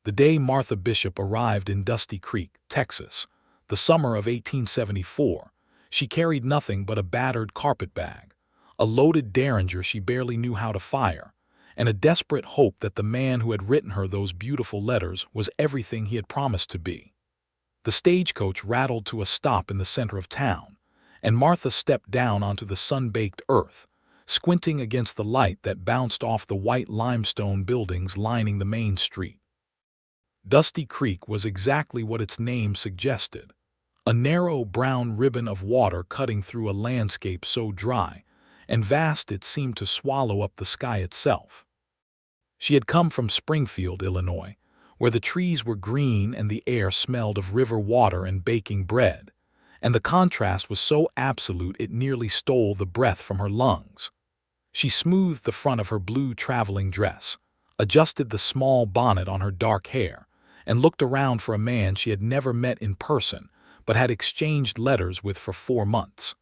The day Martha Bishop arrived in Dusty Creek, Texas, the summer of 1874, she carried nothing but a battered carpetbag, a loaded derringer she barely knew how to fire, and a desperate hope that the man who had written her those beautiful letters was everything he had promised to be. The stagecoach rattled to a stop in the center of town, and Martha stepped down onto the sun-baked earth, squinting against the light that bounced off the white limestone buildings lining the main street. Dusty Creek was exactly what its name suggested, a narrow brown ribbon of water cutting through a landscape so dry and vast it seemed to swallow up the sky itself. She had come from Springfield, Illinois, where the trees were green and the air smelled of river water and baking bread, and the contrast was so absolute it nearly stole the breath from her lungs. She smoothed the front of her blue traveling dress, adjusted the small bonnet on her dark hair, and looked around for a man she had never met in person but had exchanged letters with for 4 months.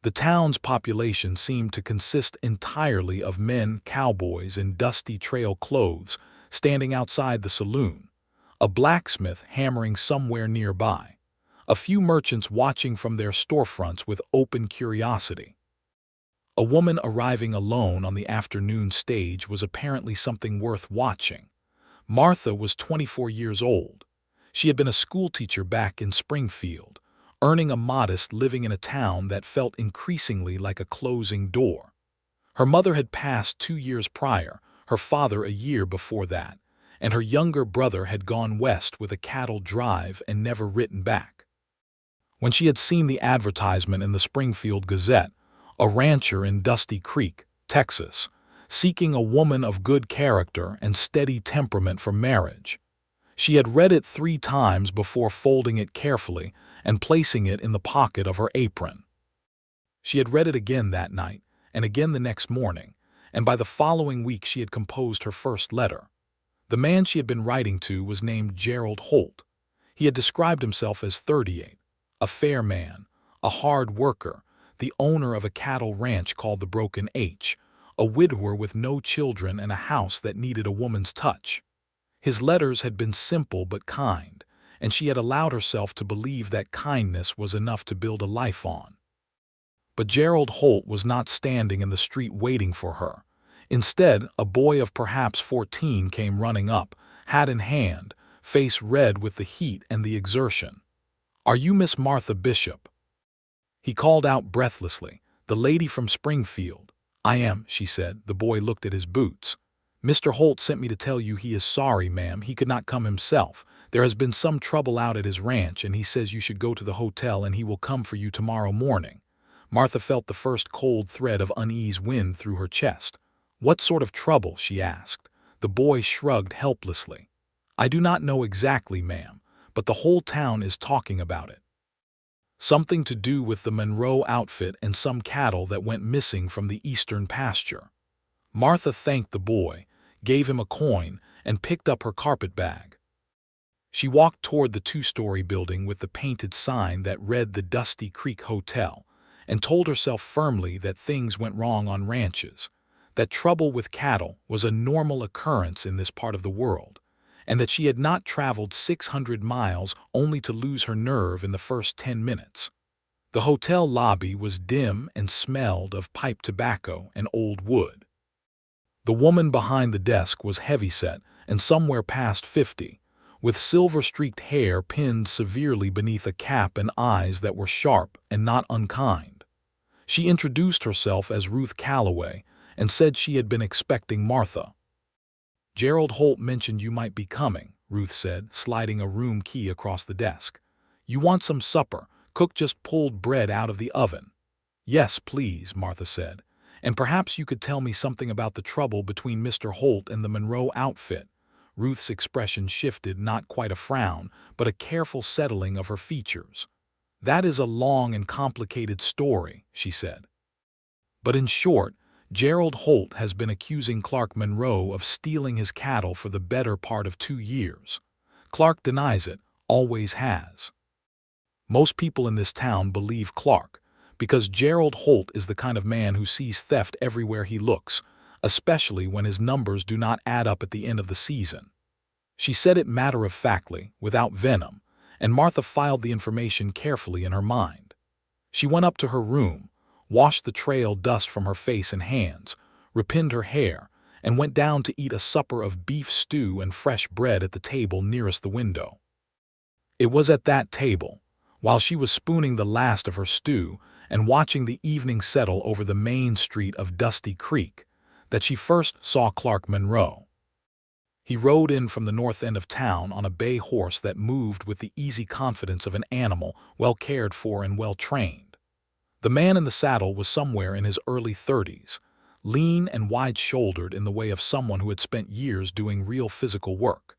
The town's population seemed to consist entirely of men, cowboys in dusty trail clothes, standing outside the saloon, a blacksmith hammering somewhere nearby, a few merchants watching from their storefronts with open curiosity. A woman arriving alone on the afternoon stage was apparently something worth watching. Martha was 24 years old. She had been a schoolteacher back in Springfield, earning a modest living in a town that felt increasingly like a closing door. Her mother had passed 2 years prior, her father a year before that, and her younger brother had gone west with a cattle drive and never written back. When she had seen the advertisement in the Springfield Gazette, a rancher in Dusty Creek, Texas, seeking a woman of good character and steady temperament for marriage, she had read it 3 times before folding it carefully and placing it in the pocket of her apron. She had read it again that night, and again the next morning, and by the following week she had composed her first letter. The man she had been writing to was named Gerald Holt. He had described himself as 38, a fair man, a hard worker, the owner of a cattle ranch called the Broken H, a widower with no children and a house that needed a woman's touch. His letters had been simple but kind, and she had allowed herself to believe that kindness was enough to build a life on. But Gerald Holt was not standing in the street waiting for her. Instead, a boy of perhaps 14 came running up, hat in hand, face red with the heat and the exertion. "Are you Miss Martha Bishop?" He called out breathlessly, "The lady from Springfield." "I am," she said. The boy looked at his boots. "Mr. Holt sent me to tell you he is sorry, ma'am. He could not come himself. There has been some trouble out at his ranch, and he says you should go to the hotel and he will come for you tomorrow morning." Martha felt the first cold thread of unease wind through her chest. "What sort of trouble?" she asked. The boy shrugged helplessly. "I do not know exactly, ma'am, but the whole town is talking about it. Something to do with the Monroe outfit and some cattle that went missing from the eastern pasture." Martha thanked the boy, gave him a coin, and picked up her carpetbag. She walked toward the 2-story building with the painted sign that read the Dusty Creek Hotel, and told herself firmly that things went wrong on ranches, that trouble with cattle was a normal occurrence in this part of the world, and that she had not traveled 600 miles only to lose her nerve in the first 10 minutes. The hotel lobby was dim and smelled of pipe tobacco and old wood. The woman behind the desk was heavyset and somewhere past 50, with silver-streaked hair pinned severely beneath a cap and eyes that were sharp and not unkind. She introduced herself as Ruth Calloway and said she had been expecting Martha. "Gerald Holt mentioned you might be coming," Ruth said, sliding a room key across the desk. "You want some supper? Cook just pulled bread out of the oven." "Yes, please," Martha said. "And perhaps you could tell me something about the trouble between Mr. Holt and the Monroe outfit." Ruth's expression shifted, not quite a frown, but a careful settling of her features. "That is a long and complicated story," she said. "But in short, Gerald Holt has been accusing Clark Monroe of stealing his cattle for the better part of 2 years. Clark denies it, always has. Most people in this town believe Clark, because Gerald Holt is the kind of man who sees theft everywhere he looks, especially when his numbers do not add up at the end of the season. She said it matter-of-factly, without venom, and Martha filed the information carefully in her mind. She went up to her room, washed the trail dust from her face and hands, repinned her hair, and went down to eat a supper of beef stew and fresh bread at the table nearest the window. It was at that table, while she was spooning the last of her stew and watching the evening settle over the main street of Dusty Creek, that she first saw Clark Monroe. He rode in from the north end of town on a bay horse that moved with the easy confidence of an animal well cared for and well trained. The man in the saddle was somewhere in his early 30s, lean and wide-shouldered in the way of someone who had spent years doing real physical work.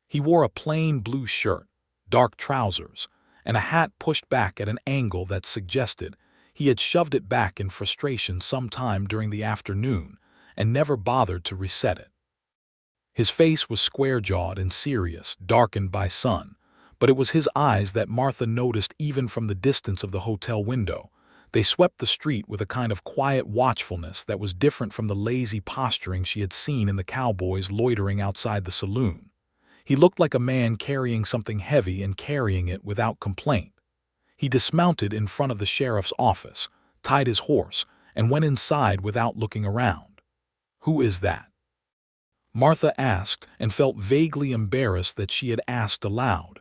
He wore a plain blue shirt, dark trousers, and a hat pushed back at an angle that suggested he had shoved it back in frustration sometime during the afternoon and never bothered to reset it. His face was square-jawed and serious, darkened by sun, but it was his eyes that Martha noticed even from the distance of the hotel window. They swept the street with a kind of quiet watchfulness that was different from the lazy posturing she had seen in the cowboys loitering outside the saloon. He looked like a man carrying something heavy and carrying it without complaint. He dismounted in front of the sheriff's office, tied his horse, and went inside without looking around. "Who is that?" Martha asked, and felt vaguely embarrassed that she had asked aloud.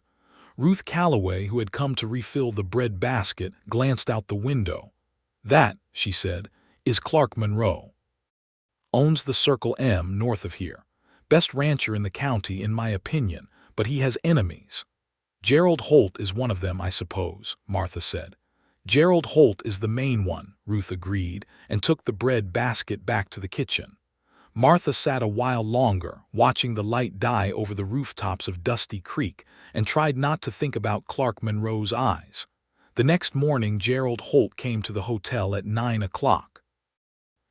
Ruth Calloway, who had come to refill the bread basket, glanced out the window. "That," she said, "is Clark Monroe. Owns the Circle M north of here. Best rancher in the county, in my opinion, but he has enemies." "Gerald Holt is one of them, I suppose," Martha said. "Gerald Holt is the main one," Ruth agreed, and took the bread basket back to the kitchen. Martha sat a while longer, watching the light die over the rooftops of Dusty Creek, and tried not to think about Clark Monroe's eyes. The next morning Gerald Holt came to the hotel at 9 o'clock.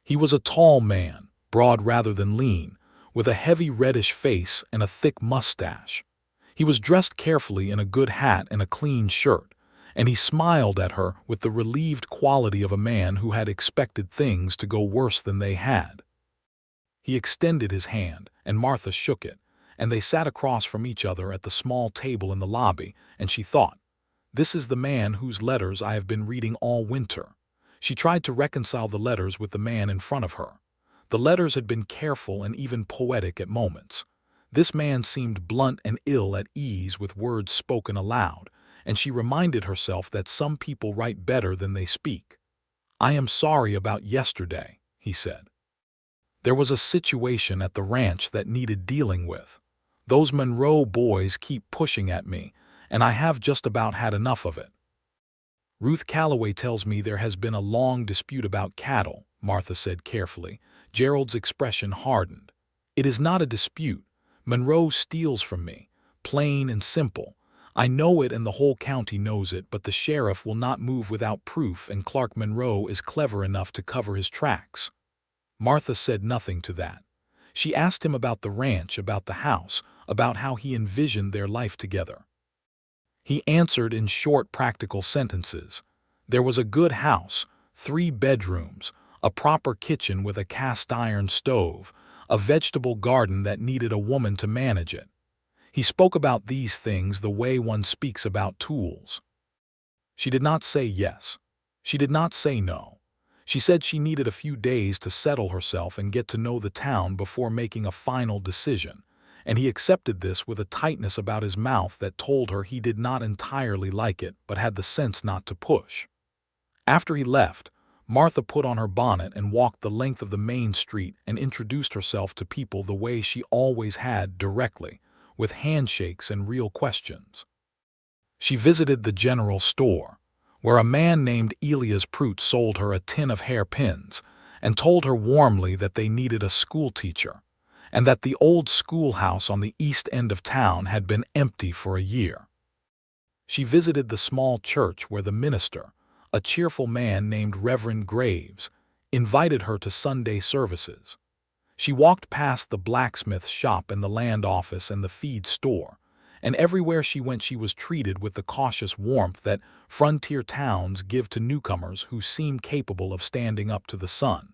He was a tall man, broad rather than lean, with a heavy reddish face and a thick mustache. He was dressed carefully in a good hat and a clean shirt, and he smiled at her with the relieved quality of a man who had expected things to go worse than they had. He extended his hand, and Martha shook it, and they sat across from each other at the small table in the lobby, and she thought, "This is the man whose letters I have been reading all winter." She tried to reconcile the letters with the man in front of her. The letters had been careful and even poetic at moments. This man seemed blunt and ill at ease with words spoken aloud, and she reminded herself that some people write better than they speak. "I am sorry about yesterday," he said. "There was a situation at the ranch that needed dealing with. Those Monroe boys keep pushing at me, and I have just about had enough of it." "Ruth Calloway tells me there has been a long dispute about cattle," Martha said carefully. Gerald's expression hardened. "It is not a dispute. Monroe steals from me, plain and simple. I know it and the whole county knows it, but the sheriff will not move without proof, and Clark Monroe is clever enough to cover his tracks." Martha said nothing to that. She asked him about the ranch, about the house, about how he envisioned their life together. He answered in short, practical sentences. There was a good house, 3 bedrooms, a proper kitchen with a cast-iron stove, a vegetable garden that needed a woman to manage it. He spoke about these things the way one speaks about tools. She did not say yes. She did not say no. She said she needed a few days to settle herself and get to know the town before making a final decision, and he accepted this with a tightness about his mouth that told her he did not entirely like it but had the sense not to push. After he left, Martha put on her bonnet and walked the length of the main street and introduced herself to people the way she always had, directly, with handshakes and real questions. She visited the general store, where a man named Elias Prout sold her a tin of hairpins, and told her warmly that they needed a schoolteacher, and that the old schoolhouse on the east end of town had been empty for a year. She visited the small church where the minister, a cheerful man named Reverend Graves, invited her to Sunday services. She walked past the blacksmith shop and the land office and the feed store, and everywhere she went she was treated with the cautious warmth that frontier towns give to newcomers who seem capable of standing up to the sun.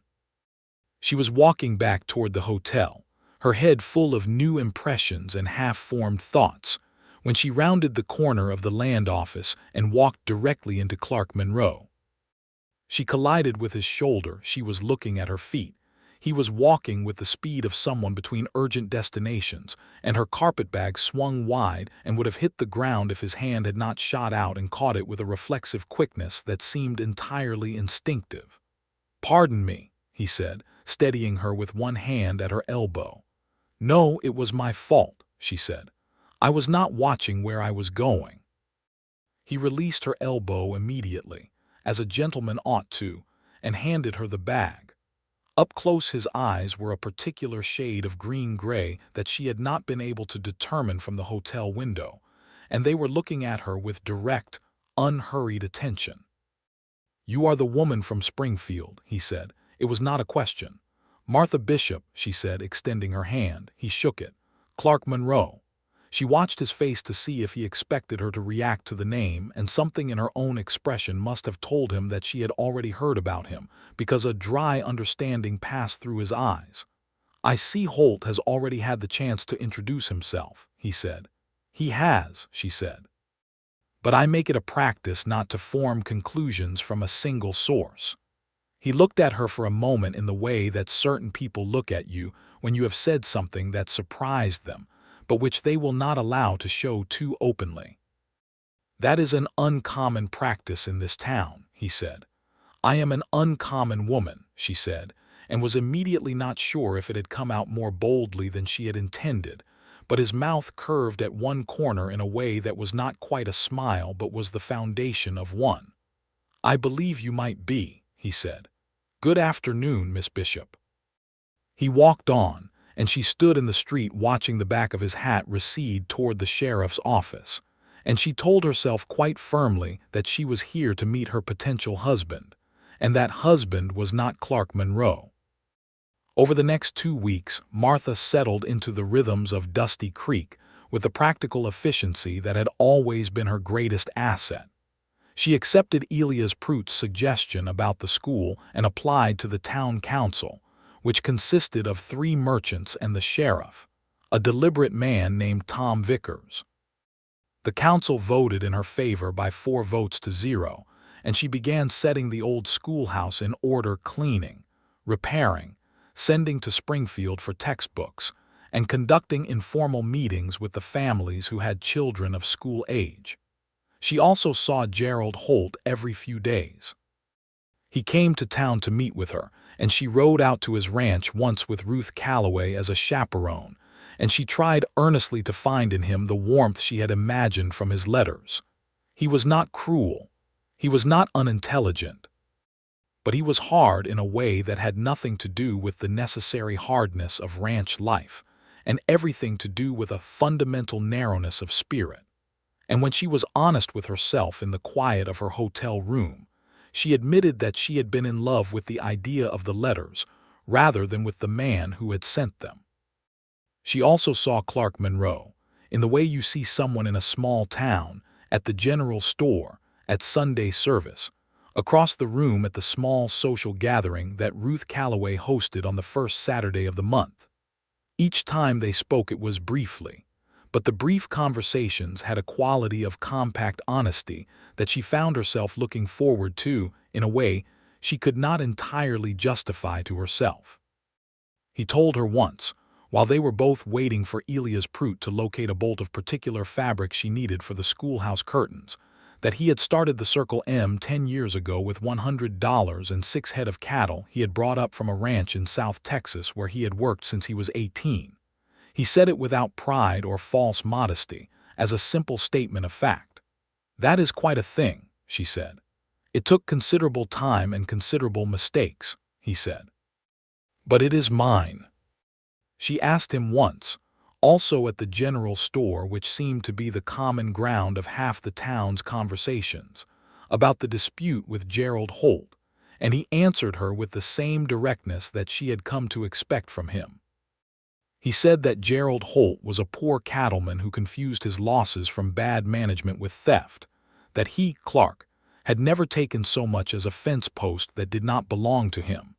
She was walking back toward the hotel, her head full of new impressions and half-formed thoughts, when she rounded the corner of the land office and walked directly into Clark Monroe. She collided with his shoulder. She was looking at her feet. He was walking with the speed of someone between urgent destinations, and her carpetbag swung wide and would have hit the ground if his hand had not shot out and caught it with a reflexive quickness that seemed entirely instinctive. "Pardon me," he said, steadying her with one hand at her elbow. "No, it was my fault," she said. "I was not watching where I was going." He released her elbow immediately, as a gentleman ought to, and handed her the bag. Up close his eyes were a particular shade of green-gray that she had not been able to determine from the hotel window, and they were looking at her with direct, unhurried attention. "You are the woman from Springfield," he said. It was not a question. "Martha Bishop," she said, extending her hand. He shook it. "Clark Monroe." She watched his face to see if he expected her to react to the name, and something in her own expression must have told him that she had already heard about him, because a dry understanding passed through his eyes. "I see Holt has already had the chance to introduce himself," he said. "He has," she said. "But I make it a practice not to form conclusions from a single source." He looked at her for a moment in the way that certain people look at you when you have said something that surprised them, but which they will not allow to show too openly. "That is an uncommon practice in this town," he said. "I am an uncommon woman," she said, and was immediately not sure if it had come out more boldly than she had intended, but his mouth curved at one corner in a way that was not quite a smile but was the foundation of one. "I believe you might be," he said. "Good afternoon, Miss Bishop." He walked on, and she stood in the street watching the back of his hat recede toward the sheriff's office, and she told herself quite firmly that she was here to meet her potential husband, and that husband was not Clark Monroe. Over the next 2 weeks, Martha settled into the rhythms of Dusty Creek with the practical efficiency that had always been her greatest asset. She accepted Elias Pruitt's suggestion about the school and applied to the town council, which consisted of 3 merchants and the sheriff, a deliberate man named Tom Vickers. The council voted in her favor by 4 votes to 0, and she began setting the old schoolhouse in order, cleaning, repairing, sending to Springfield for textbooks, and conducting informal meetings with the families who had children of school age. She also saw Gerald Holt every few days. He came to town to meet with her, and she rode out to his ranch once with Ruth Calloway as a chaperone, and she tried earnestly to find in him the warmth she had imagined from his letters. He was not cruel. He was not unintelligent. But he was hard in a way that had nothing to do with the necessary hardness of ranch life, and everything to do with a fundamental narrowness of spirit. And when she was honest with herself in the quiet of her hotel room, she admitted that she had been in love with the idea of the letters rather than with the man who had sent them. She also saw Clark Monroe, in the way you see someone in a small town, at the general store, at Sunday service, across the room at the small social gathering that Ruth Calloway hosted on the first Saturday of the month. Each time they spoke it was briefly, but the brief conversations had a quality of compact honesty that she found herself looking forward to in a way she could not entirely justify to herself. He told her once, while they were both waiting for Elias Pruitt to locate a bolt of particular fabric she needed for the schoolhouse curtains, that he had started the Circle M 10 years ago with $100 and 6 head of cattle he had brought up from a ranch in South Texas where he had worked since he was 18. He said it without pride or false modesty, as a simple statement of fact. "That is quite a thing," she said. "It took considerable time and considerable mistakes," he said. "But it is mine." She asked him once, also at the general store, which seemed to be the common ground of half the town's conversations, about the dispute with Gerald Holt, and he answered her with the same directness that she had come to expect from him. He said that Gerald Holt was a poor cattleman who confused his losses from bad management with theft, that he, Clark, had never taken so much as a fence post that did not belong to him,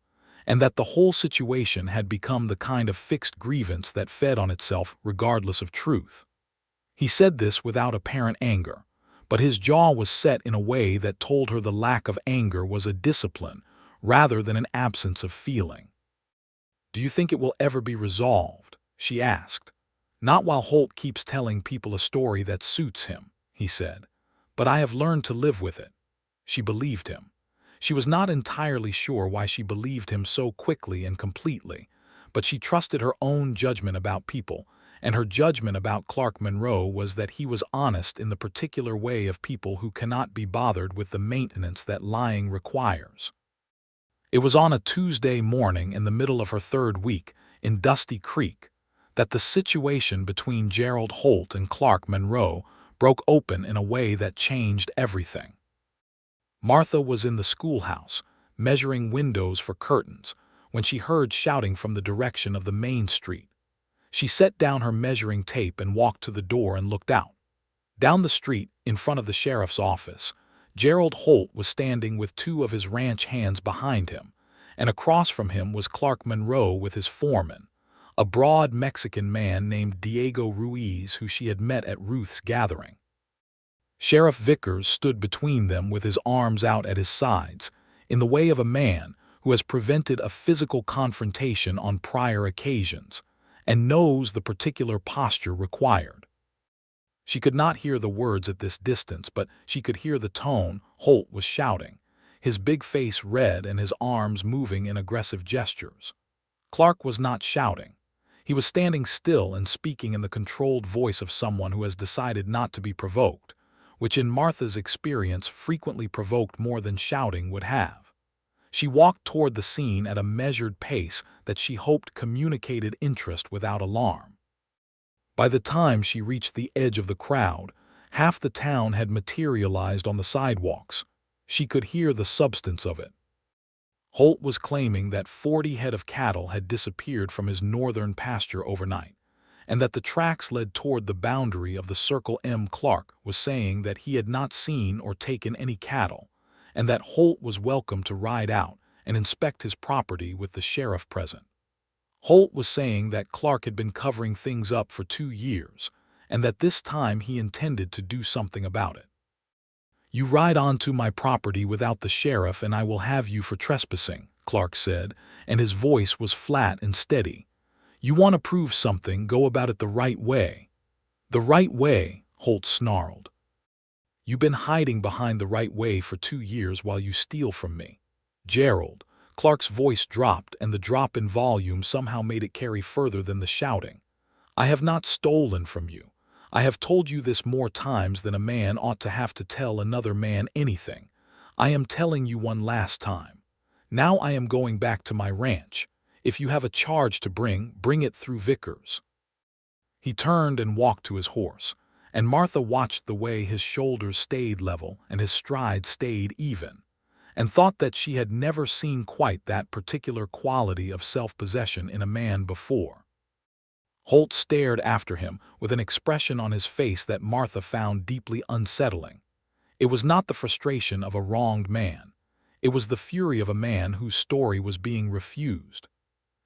and that the whole situation had become the kind of fixed grievance that fed on itself regardless of truth. He said this without apparent anger, but his jaw was set in a way that told her the lack of anger was a discipline rather than an absence of feeling. "Do you think it will ever be resolved?" she asked. "Not while Holt keeps telling people a story that suits him," he said. "But I have learned to live with it." She believed him. She was not entirely sure why she believed him so quickly and completely, but she trusted her own judgment about people, and her judgment about Clark Monroe was that he was honest in the particular way of people who cannot be bothered with the maintenance that lying requires. It was on a Tuesday morning in the middle of her third week in Dusty Creek that the situation between Gerald Holt and Clark Monroe broke open in a way that changed everything. Martha was in the schoolhouse, measuring windows for curtains, when she heard shouting from the direction of the main street. She set down her measuring tape and walked to the door and looked out. Down the street, in front of the sheriff's office, Gerald Holt was standing with two of his ranch hands behind him, and across from him was Clark Monroe with his foreman, a broad Mexican man named Diego Ruiz who she had met at Ruth's gathering. Sheriff Vickers stood between them with his arms out at his sides, in the way of a man who has prevented a physical confrontation on prior occasions, and knows the particular posture required. She could not hear the words at this distance, but she could hear the tone. Holt was shouting, his big face red and his arms moving in aggressive gestures. Clark was not shouting. He was standing still and speaking in the controlled voice of someone who has decided not to be provoked, which in Martha's experience frequently provoked more than shouting would have. She walked toward the scene at a measured pace that she hoped communicated interest without alarm. By the time she reached the edge of the crowd, half the town had materialized on the sidewalks. She could hear the substance of it. Holt was claiming that 40 head of cattle had disappeared from his northern pasture overnight, and that the tracks led toward the boundary of the Circle M. Clark was saying that he had not seen or taken any cattle, and that Holt was welcome to ride out and inspect his property with the sheriff present. Holt was saying that Clark had been covering things up for 2 years, and that this time he intended to do something about it. "You ride onto my property without the sheriff and I will have you for trespassing," Clark said, and his voice was flat and steady. "You want to prove something, go about it the right way." "The right way," Holt snarled. "You've been hiding behind the right way for 2 years while you steal from me." "Gerald." Clark's voice dropped, and the drop in volume somehow made it carry further than the shouting. "I have not stolen from you. I have told you this more times than a man ought to have to tell another man anything. I am telling you one last time. Now I am going back to my ranch. If you have a charge to bring it through Vickers." He turned and walked to his horse, and Martha watched the way his shoulders stayed level and his stride stayed even, and thought that she had never seen quite that particular quality of self-possession in a man before. Holt stared after him with an expression on his face that Martha found deeply unsettling. It was not the frustration of a wronged man. It was the fury of a man whose story was being refused.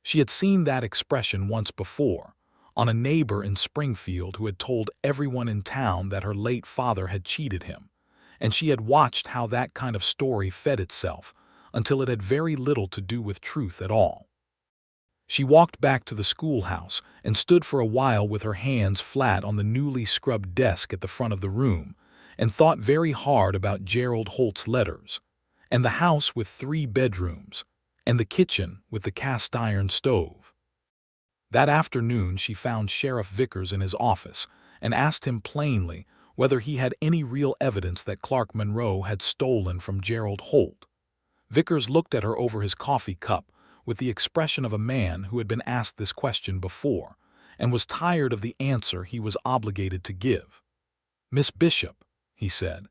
She had seen that expression once before, on a neighbor in Springfield who had told everyone in town that her late father had cheated him, and she had watched how that kind of story fed itself until it had very little to do with truth at all. She walked back to the schoolhouse and stood for a while with her hands flat on the newly scrubbed desk at the front of the room, and thought very hard about Gerald Holt's letters, and the house with 3 bedrooms, and the kitchen with the cast-iron stove. That afternoon she found Sheriff Vickers in his office and asked him plainly whether he had any real evidence that Clark Monroe had stolen from Gerald Holt. Vickers looked at her over his coffee cup with the expression of a man who had been asked this question before and was tired of the answer he was obligated to give. "Miss Bishop," he said,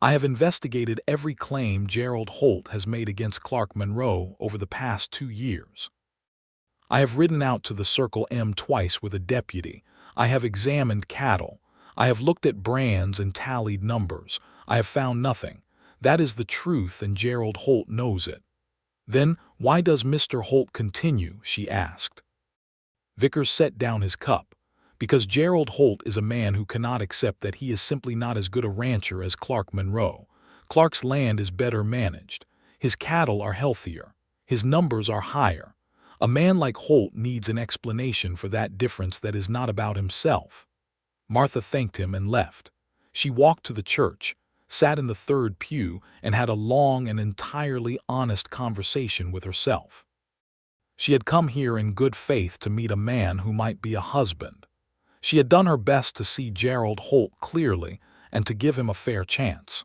"I have investigated every claim Gerald Holt has made against Clark Monroe over the past 2 years. I have ridden out to the Circle M twice with a deputy. I have examined cattle. I have looked at brands and tallied numbers. I have found nothing. That is the truth, and Gerald Holt knows it." "Then why does Mr. Holt continue?" she asked. Vickers set down his cup. "Because Gerald Holt is a man who cannot accept that he is simply not as good a rancher as Clark Monroe. Clark's land is better managed. His cattle are healthier. His numbers are higher. A man like Holt needs an explanation for that difference that is not about himself." Martha thanked him and left. She walked to the church, sat in the third pew, and had a long and entirely honest conversation with herself. She had come here in good faith to meet a man who might be a husband. She had done her best to see Gerald Holt clearly and to give him a fair chance.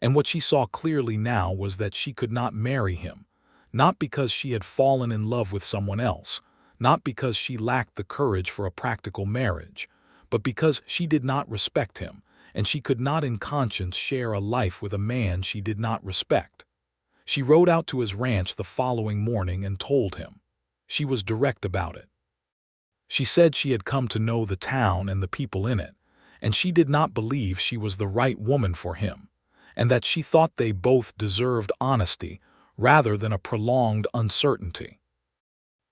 And what she saw clearly now was that she could not marry him, not because she had fallen in love with someone else, not because she lacked the courage for a practical marriage, but because she did not respect him, and she could not in conscience share a life with a man she did not respect. She rode out to his ranch the following morning and told him. She was direct about it. She said she had come to know the town and the people in it, and she did not believe she was the right woman for him, and that she thought they both deserved honesty rather than a prolonged uncertainty.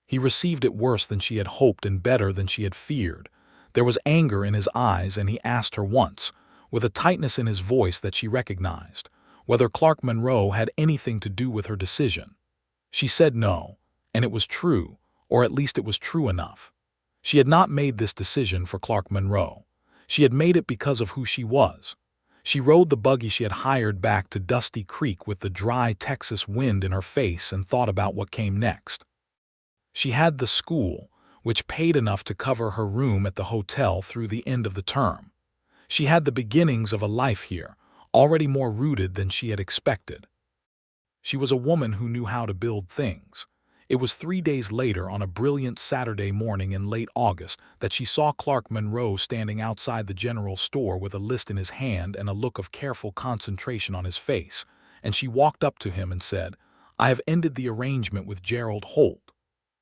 He received it worse than she had hoped and better than she had feared. There was anger in his eyes, and he asked her once, with a tightness in his voice that she recognized, whether Clark Monroe had anything to do with her decision. She said no, and it was true, or at least it was true enough. She had not made this decision for Clark Monroe. She had made it because of who she was. She rode the buggy she had hired back to Dusty Creek with the dry Texas wind in her face and thought about what came next. She had the school, which paid enough to cover her room at the hotel through the end of the term. She had the beginnings of a life here, already more rooted than she had expected. She was a woman who knew how to build things. It was 3 days later, on a brilliant Saturday morning in late August, that she saw Clark Monroe standing outside the general store with a list in his hand and a look of careful concentration on his face, and she walked up to him and said, "I have ended the arrangement with Gerald Holt."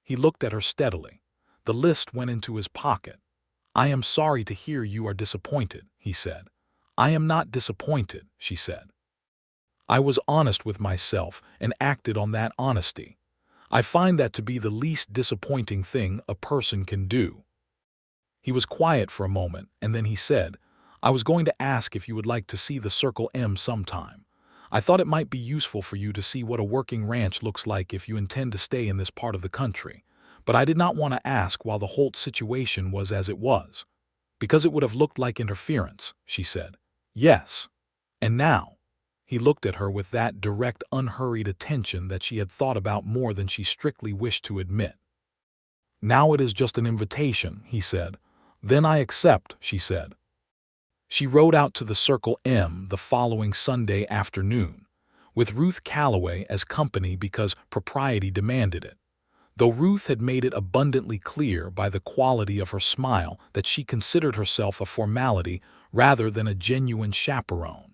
He looked at her steadily. The list went into his pocket. "I am sorry to hear you are disappointed," he said. "I am not disappointed," she said. "I was honest with myself and acted on that honesty. I find that to be the least disappointing thing a person can do." He was quiet for a moment, and then he said, "I was going to ask if you would like to see the Circle M sometime. I thought it might be useful for you to see what a working ranch looks like if you intend to stay in this part of the country. But I did not want to ask while the Holt situation was as it was, because it would have looked like interference," she said. "Yes. And now?" He looked at her with that direct, unhurried attention that she had thought about more than she strictly wished to admit. "Now it is just an invitation," he said. "Then I accept," she said. She rode out to the Circle M the following Sunday afternoon, with Ruth Calloway as company because propriety demanded it, though Ruth had made it abundantly clear by the quality of her smile that she considered herself a formality rather than a genuine chaperone.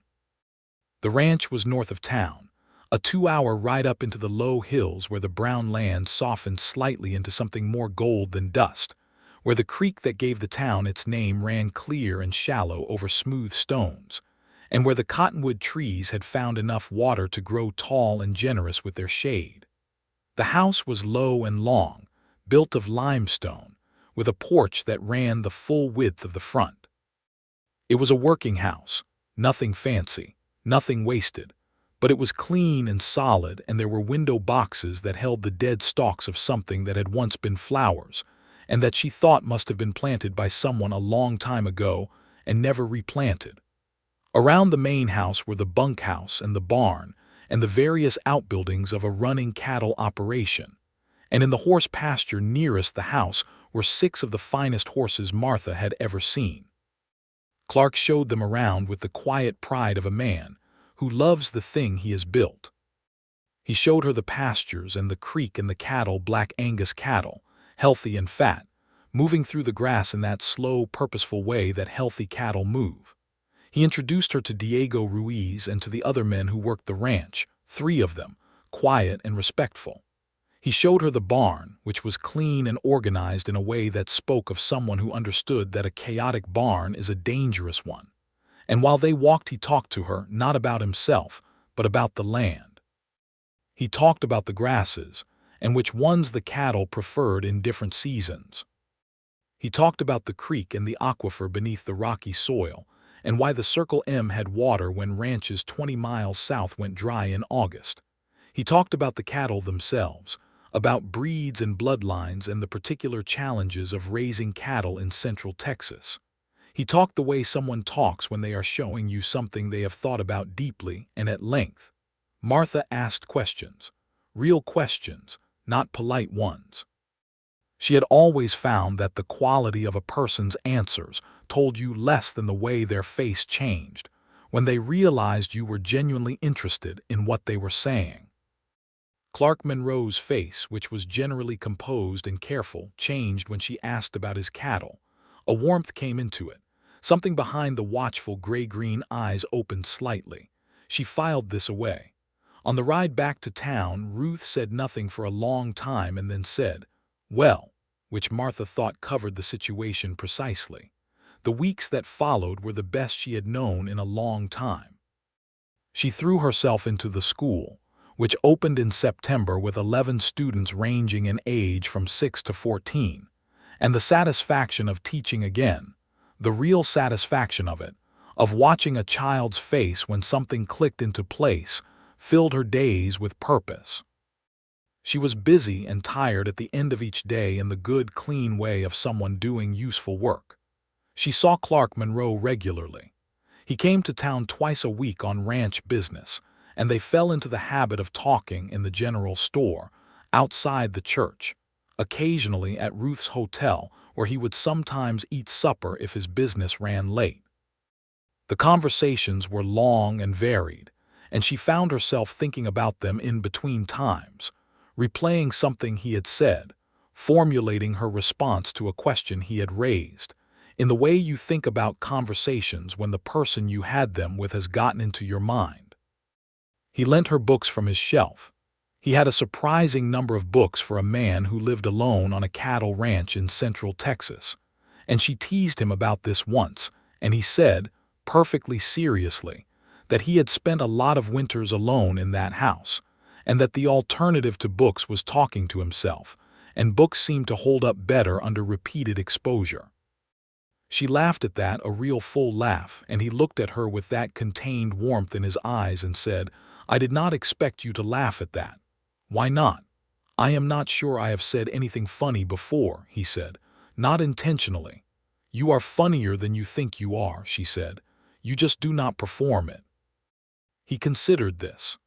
The ranch was north of town, a 2-hour ride up into the low hills where the brown land softened slightly into something more gold than dust, where the creek that gave the town its name ran clear and shallow over smooth stones, and where the cottonwood trees had found enough water to grow tall and generous with their shade. The house was low and long, built of limestone, with a porch that ran the full width of the front. It was a working house, nothing fancy, nothing wasted, but it was clean and solid, and there were window boxes that held the dead stalks of something that had once been flowers, and that she thought must have been planted by someone a long time ago and never replanted. Around the main house were the bunkhouse and the barn and the various outbuildings of a running cattle operation, and in the horse pasture nearest the house were 6 of the finest horses Martha had ever seen. Clark showed them around with the quiet pride of a man who loves the thing he has built. He showed her the pastures and the creek and the cattle, Black Angus cattle, healthy and fat, moving through the grass in that slow, purposeful way that healthy cattle move. He introduced her to Diego Ruiz and to the other men who worked the ranch, 3 of them, quiet and respectful. He showed her the barn, which was clean and organized in a way that spoke of someone who understood that a chaotic barn is a dangerous one. And while they walked, he talked to her, not about himself, but about the land. He talked about the grasses, and which ones the cattle preferred in different seasons. He talked about the creek and the aquifer beneath the rocky soil, and why the Circle M had water when ranches 20 miles south went dry in August. He talked about the cattle themselves, about breeds and bloodlines and the particular challenges of raising cattle in central Texas. He talked the way someone talks when they are showing you something they have thought about deeply and at length. Martha asked questions, real questions, not polite ones. She had always found that the quality of a person's answers told you less than the way their face changed when they realized you were genuinely interested in what they were saying. Clark Monroe's face, which was generally composed and careful, changed when she asked about his cattle. A warmth came into it. Something behind the watchful gray-green eyes opened slightly. She filed this away. On the ride back to town, Ruth said nothing for a long time and then said, "Well," which Martha thought covered the situation precisely. The weeks that followed were the best she had known in a long time. She threw herself into the school, which opened in September with 11 students ranging in age from 6 to 14, and the satisfaction of teaching again, the real satisfaction of it, of watching a child's face when something clicked into place, filled her days with purpose. She was busy and tired at the end of each day in the good, clean way of someone doing useful work. She saw Clark Monroe regularly. He came to town twice a week on ranch business, and they fell into the habit of talking in the general store, outside the church, occasionally at Ruth's hotel, where he would sometimes eat supper if his business ran late. The conversations were long and varied, and she found herself thinking about them in between times, replaying something he had said, formulating her response to a question he had raised, in the way you think about conversations when the person you had them with has gotten into your mind. He lent her books from his shelf. He had a surprising number of books for a man who lived alone on a cattle ranch in central Texas, and she teased him about this once, and he said, perfectly seriously, that he had spent a lot of winters alone in that house, and that the alternative to books was talking to himself, and books seemed to hold up better under repeated exposure. She laughed at that, a real full laugh, and he looked at her with that contained warmth in his eyes and said, "I did not expect you to laugh at that." "Why not?" "I am not sure I have said anything funny before," he said. "Not intentionally." "You are funnier than you think you are," she said. "You just do not perform it." He considered this.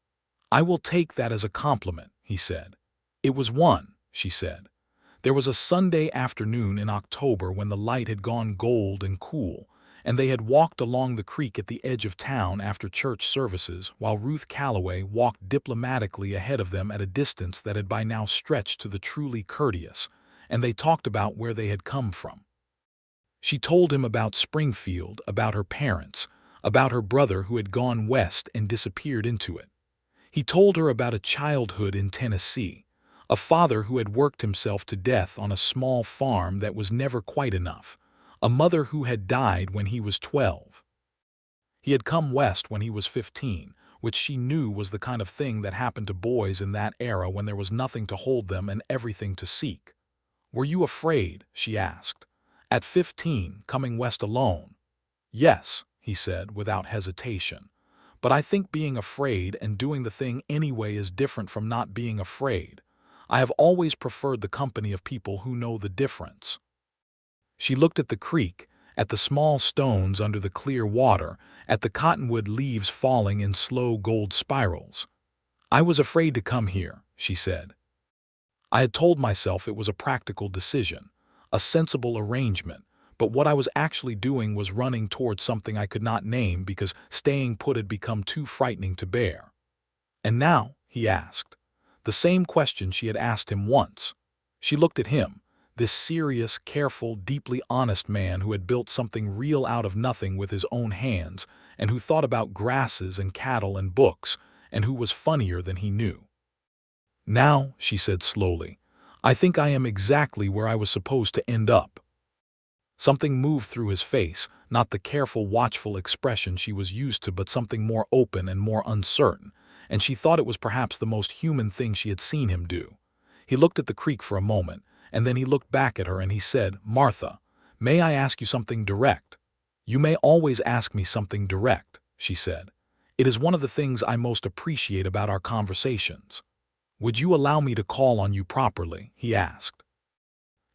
"I will take that as a compliment," he said. "It was one," she said. There was a Sunday afternoon in October when the light had gone gold and cool, and they had walked along the creek at the edge of town after church services, while Ruth Calloway walked diplomatically ahead of them at a distance that had by now stretched to the truly courteous, and they talked about where they had come from. She told him about Springfield, about her parents, about her brother who had gone west and disappeared into it. He told her about a childhood in Tennessee, a father who had worked himself to death on a small farm that was never quite enough, a mother who had died when he was 12. He had come west when he was 15, which she knew was the kind of thing that happened to boys in that era when there was nothing to hold them and everything to seek. "Were you afraid?" she asked. "At 15, coming west alone?" "Yes," he said without hesitation. "But I think being afraid and doing the thing anyway is different from not being afraid. I have always preferred the company of people who know the difference." She looked at the creek, at the small stones under the clear water, at the cottonwood leaves falling in slow gold spirals. "I was afraid to come here," she said. "I had told myself it was a practical decision, a sensible arrangement, but what I was actually doing was running towards something I could not name because staying put had become too frightening to bear." "And now?" he asked. The same question she had asked him once. She looked at him, this serious, careful, deeply honest man who had built something real out of nothing with his own hands, and who thought about grasses and cattle and books, and who was funnier than he knew. "Now," she said slowly, "I think I am exactly where I was supposed to end up." Something moved through his face, not the careful, watchful expression she was used to, but something more open and more uncertain, and she thought it was perhaps the most human thing she had seen him do. He looked at the creek for a moment, and then he looked back at her and he said, "Martha, may I ask you something direct?" "You may always ask me something direct," she said. "It is one of the things I most appreciate about our conversations." "Would you allow me to call on you properly?" he asked.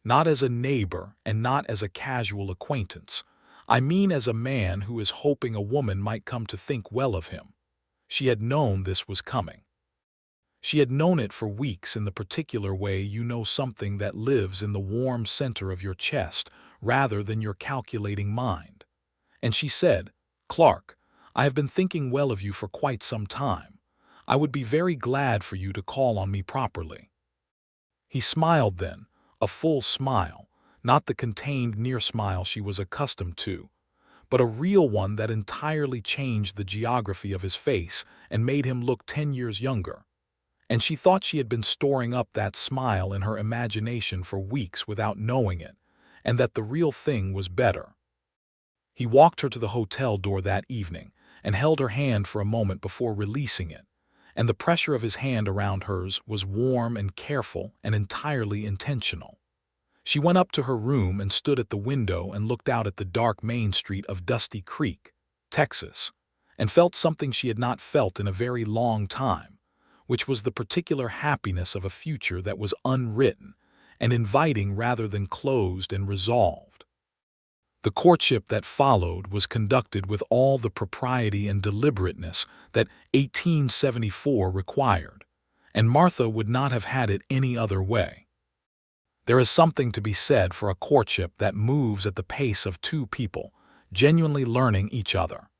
"Not as a neighbor and not as a casual acquaintance. I mean as a man who is hoping a woman might come to think well of him." She had known this was coming. She had known it for weeks in the particular way you know something that lives in the warm center of your chest rather than your calculating mind. And she said, "Clark, I have been thinking well of you for quite some time. I would be very glad for you to call on me properly." He smiled then, a full smile, not the contained near smile she was accustomed to, but a real one that entirely changed the geography of his face and made him look 10 years younger. And she thought she had been storing up that smile in her imagination for weeks without knowing it, and that the real thing was better. He walked her to the hotel door that evening and held her hand for a moment before releasing it, and the pressure of his hand around hers was warm and careful and entirely intentional. She went up to her room and stood at the window and looked out at the dark main street of Dusty Creek, Texas, and felt something she had not felt in a very long time, which was the particular happiness of a future that was unwritten and inviting rather than closed and resolved. The courtship that followed was conducted with all the propriety and deliberateness that 1874 required, and Martha would not have had it any other way. There is something to be said for a courtship that moves at the pace of two people, genuinely learning each other.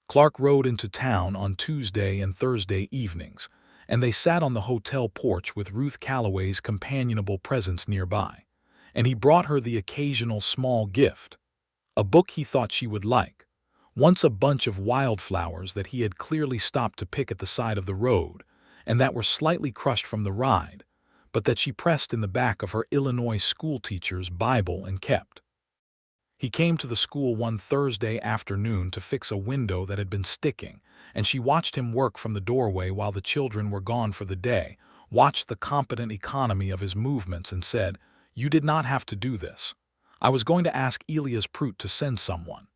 Clark rode into town on Tuesday and Thursday evenings, and they sat on the hotel porch with Ruth Calloway's companionable presence nearby, and he brought her the occasional small gift, a book he thought she would like, once a bunch of wildflowers that he had clearly stopped to pick at the side of the road, and that were slightly crushed from the ride, but that she pressed in the back of her Illinois schoolteacher's Bible and kept. He came to the school one Thursday afternoon to fix a window that had been sticking, and she watched him work from the doorway while the children were gone for the day, watched the competent economy of his movements and said, "You did not have to do this. I was going to ask Elias Prout to send someone."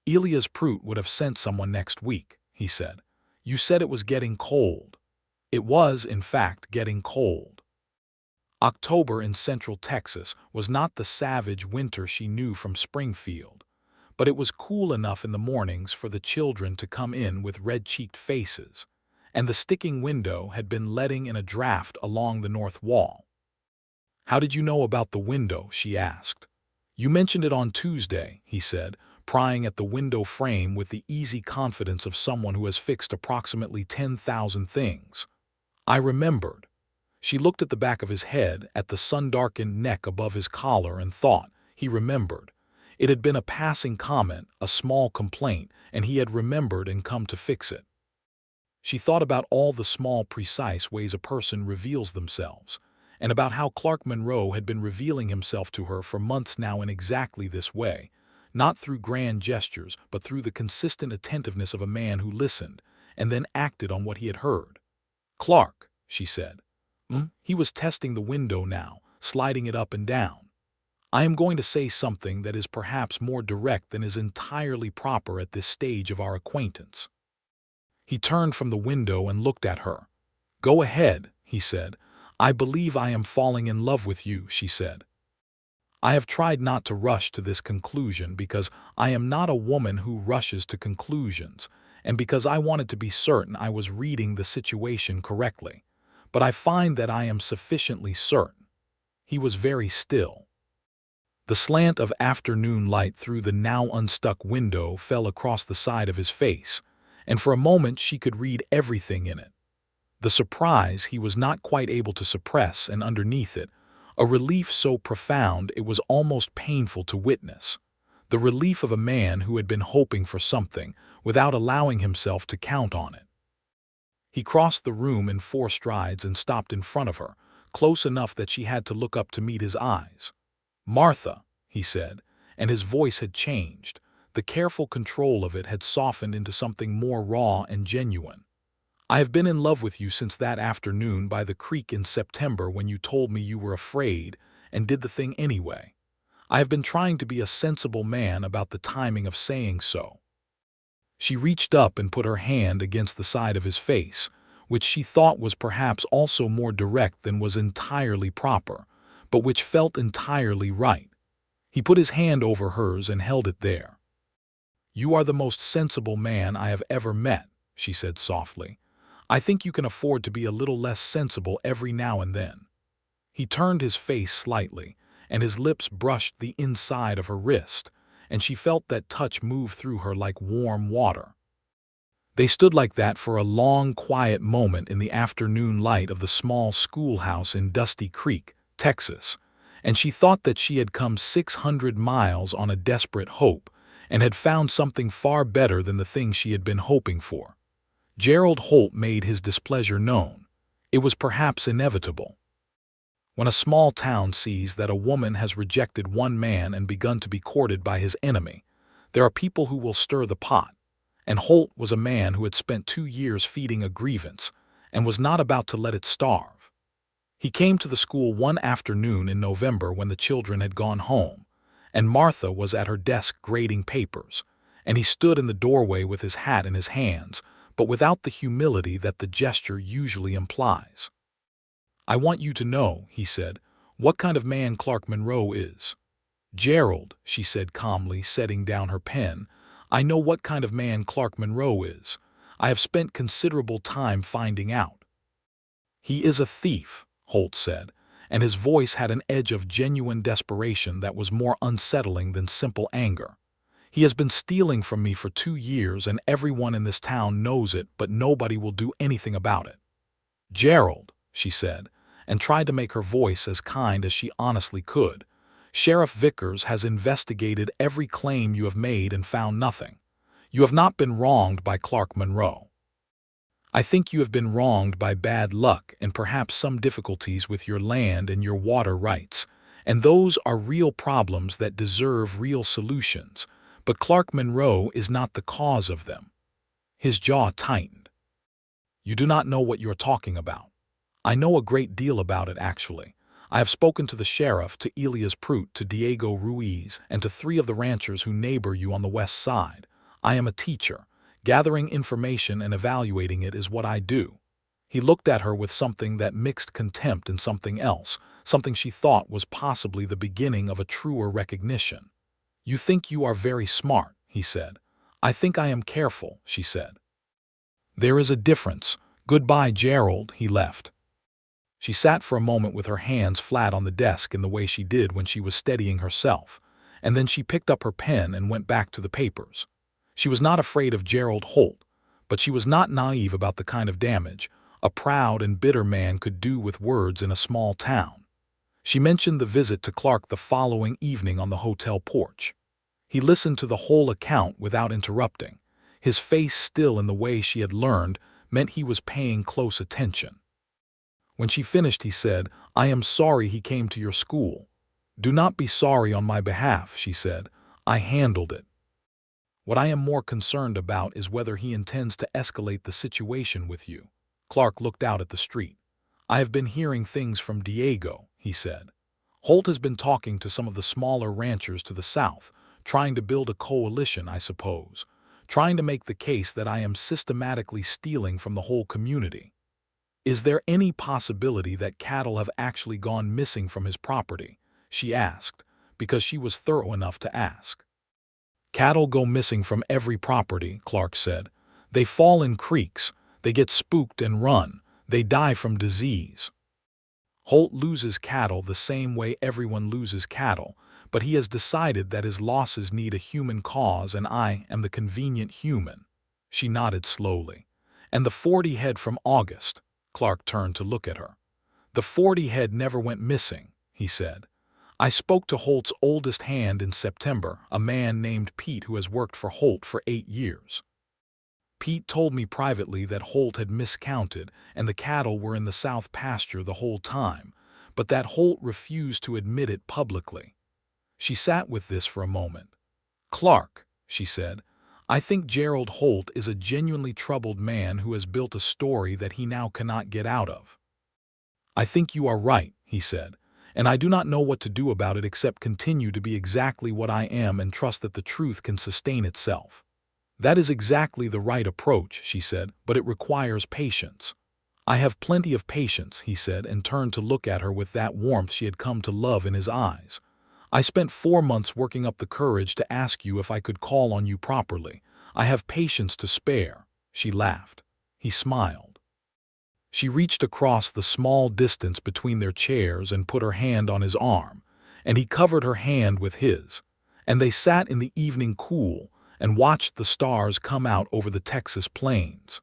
"Elias Prout would have sent someone next week," he said. "You said it was getting cold." It was, in fact, getting cold. October in central Texas was not the savage winter she knew from Springfield, but it was cool enough in the mornings for the children to come in with red-cheeked faces, and the sticking window had been letting in a draft along the north wall. "How did you know about the window?" she asked. "You mentioned it on Tuesday," he said, prying at the window frame with the easy confidence of someone who has fixed approximately 10,000 things. "I remembered." She looked at the back of his head, at the sun-darkened neck above his collar, and thought, he remembered. It had been a passing comment, a small complaint, and he had remembered and come to fix it. She thought about all the small, precise ways a person reveals themselves, and about how Clark Monroe had been revealing himself to her for months now in exactly this way, not through grand gestures, but through the consistent attentiveness of a man who listened, and then acted on what he had heard. "Clark," she said. He was testing the window now, sliding it up and down. "I am going to say something that is perhaps more direct than is entirely proper at this stage of our acquaintance." He turned from the window and looked at her. "Go ahead," he said. "I believe I am falling in love with you," she said. "I have tried not to rush to this conclusion because I am not a woman who rushes to conclusions, and because I wanted to be certain I was reading the situation correctly. But I find that I am sufficiently certain." He was very still. The slant of afternoon light through the now unstuck window fell across the side of his face, and for a moment she could read everything in it. The surprise he was not quite able to suppress, and underneath it, a relief so profound it was almost painful to witness. The relief of a man who had been hoping for something without allowing himself to count on it. He crossed the room in 4 strides and stopped in front of her, close enough that she had to look up to meet his eyes. "Martha," he said, and his voice had changed. The careful control of it had softened into something more raw and genuine. I have been in love with you since that afternoon by the creek in September when you told me you were afraid and did the thing anyway. I have been trying to be a sensible man about the timing of saying so." She reached up and put her hand against the side of his face, which she thought was perhaps also more direct than was entirely proper, but which felt entirely right. He put his hand over hers and held it there. "You are the most sensible man I have ever met," she said softly. "I think you can afford to be a little less sensible every now and then." He turned his face slightly, and his lips brushed the inside of her wrist, and she felt that touch move through her like warm water. They stood like that for a long, quiet moment in the afternoon light of the small schoolhouse in Dusty Creek, Texas, and she thought that she had come 600 miles on a desperate hope and had found something far better than the thing she had been hoping for. Gerald Holt made his displeasure known. It was perhaps inevitable. When a small town sees that a woman has rejected one man and begun to be courted by his enemy, there are people who will stir the pot, and Holt was a man who had spent 2 years feeding a grievance and was not about to let it starve. He came to the school one afternoon in November when the children had gone home, and Martha was at her desk grading papers, and he stood in the doorway with his hat in his hands, but without the humility that the gesture usually implies. "I want you to know," he said, "what kind of man Clark Monroe is." "Gerald," she said calmly, setting down her pen, "I know what kind of man Clark Monroe is. I have spent considerable time finding out." "He is a thief," Holt said, and his voice had an edge of genuine desperation that was more unsettling than simple anger. "He has been stealing from me for 2 years, and everyone in this town knows it, but nobody will do anything about it." "Gerald," she said, and tried to make her voice as kind as she honestly could, "Sheriff Vickers has investigated every claim you have made and found nothing. You have not been wronged by Clark Monroe. I think you have been wronged by bad luck and perhaps some difficulties with your land and your water rights, and those are real problems that deserve real solutions, but Clark Monroe is not the cause of them." His jaw tightened. "You do not know what you are talking about." "I know a great deal about it, actually. I have spoken to the sheriff, to Elias Prout, to Diego Ruiz, and to 3 of the ranchers who neighbor you on the west side. I am a teacher. Gathering information and evaluating it is what I do." He looked at her with something that mixed contempt and something else, something she thought was possibly the beginning of a truer recognition. "You think you are very smart," he said. "I think I am careful," she said. "There is a difference. Goodbye, Gerald." He left. She sat for a moment with her hands flat on the desk in the way she did when she was steadying herself, and then she picked up her pen and went back to the papers. She was not afraid of Gerald Holt, but she was not naive about the kind of damage a proud and bitter man could do with words in a small town. She mentioned the visit to Clark the following evening on the hotel porch. He listened to the whole account without interrupting. His face still in the way she had learned meant he was paying close attention. When she finished, he said, "I am sorry he came to your school." "Do not be sorry on my behalf," she said. "I handled it. What I am more concerned about is whether he intends to escalate the situation with you." Clark looked out at the street. "I have been hearing things from Diego," he said. "Holt has been talking to some of the smaller ranchers to the south, trying to build a coalition, I suppose, trying to make the case that I am systematically stealing from the whole community. Is there any possibility that cattle have actually gone missing from his property?" she asked, because she was thorough enough to ask. "Cattle go missing from every property," Clark said. "They fall in creeks, they get spooked and run, they die from disease. Holt loses cattle the same way everyone loses cattle, but he has decided that his losses need a human cause, and I am the convenient human." She nodded slowly. "And the 40 head from August?" Clark turned to look at her. "The 40 head never went missing," he said. "I spoke to Holt's oldest hand in September, a man named Pete who has worked for Holt for 8 years. Pete told me privately that Holt had miscounted and the cattle were in the south pasture the whole time, but that Holt refused to admit it publicly." She sat with this for a moment. "Clark," she said, I think Gerald Holt is a genuinely troubled man who has built a story that he now cannot get out of. I think you are right, he said, and I do not know what to do about it except continue to be exactly what I am and trust that the truth can sustain itself. That is exactly the right approach, she said, but it requires patience. I have plenty of patience, he said, and turned to look at her with that warmth she had come to love in his eyes. I spent 4 months working up the courage to ask you if I could call on you properly. I have patience to spare. She laughed. He smiled. She reached across the small distance between their chairs and put her hand on his arm, and he covered her hand with his, and they sat in the evening cool and watched the stars come out over the Texas plains.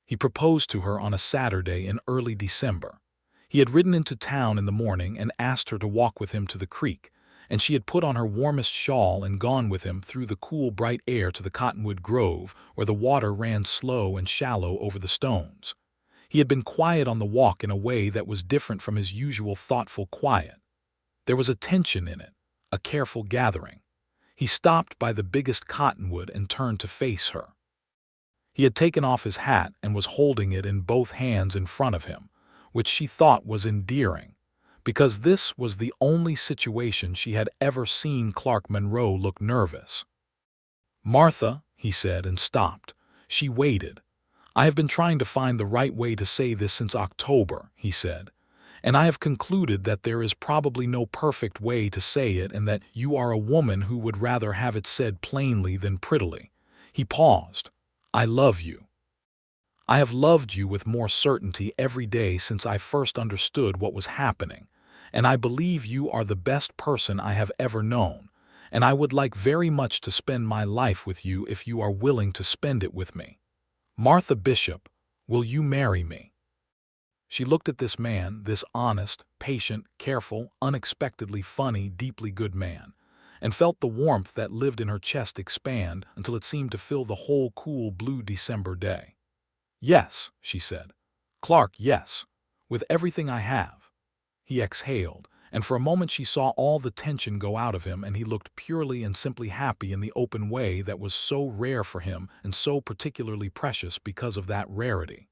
He proposed to her on a Saturday in early December. He had ridden into town in the morning and asked her to walk with him to the creek, and she had put on her warmest shawl and gone with him through the cool, bright air to the cottonwood grove where the water ran slow and shallow over the stones. He had been quiet on the walk in a way that was different from his usual thoughtful quiet. There was a tension in it, a careful gathering. He stopped by the biggest cottonwood and turned to face her. He had taken off his hat and was holding it in both hands in front of him, which she thought was endearing, because this was the only situation she had ever seen Clark Monroe look nervous. "Martha," he said, and stopped. She waited. "I have been trying to find the right way to say this since October," he said, "and I have concluded that there is probably no perfect way to say it and that you are a woman who would rather have it said plainly than prettily." He paused. "I love you. I have loved you with more certainty every day since I first understood what was happening, and I believe you are the best person I have ever known, and I would like very much to spend my life with you if you are willing to spend it with me. Martha Bishop, will you marry me?" She looked at this man, this honest, patient, careful, unexpectedly funny, deeply good man, and felt the warmth that lived in her chest expand until it seemed to fill the whole cool blue December day. "Yes," she said. "Clark, yes. With everything I have." He exhaled, and for a moment she saw all the tension go out of him, and he looked purely and simply happy in the open way that was so rare for him and so particularly precious because of that rarity.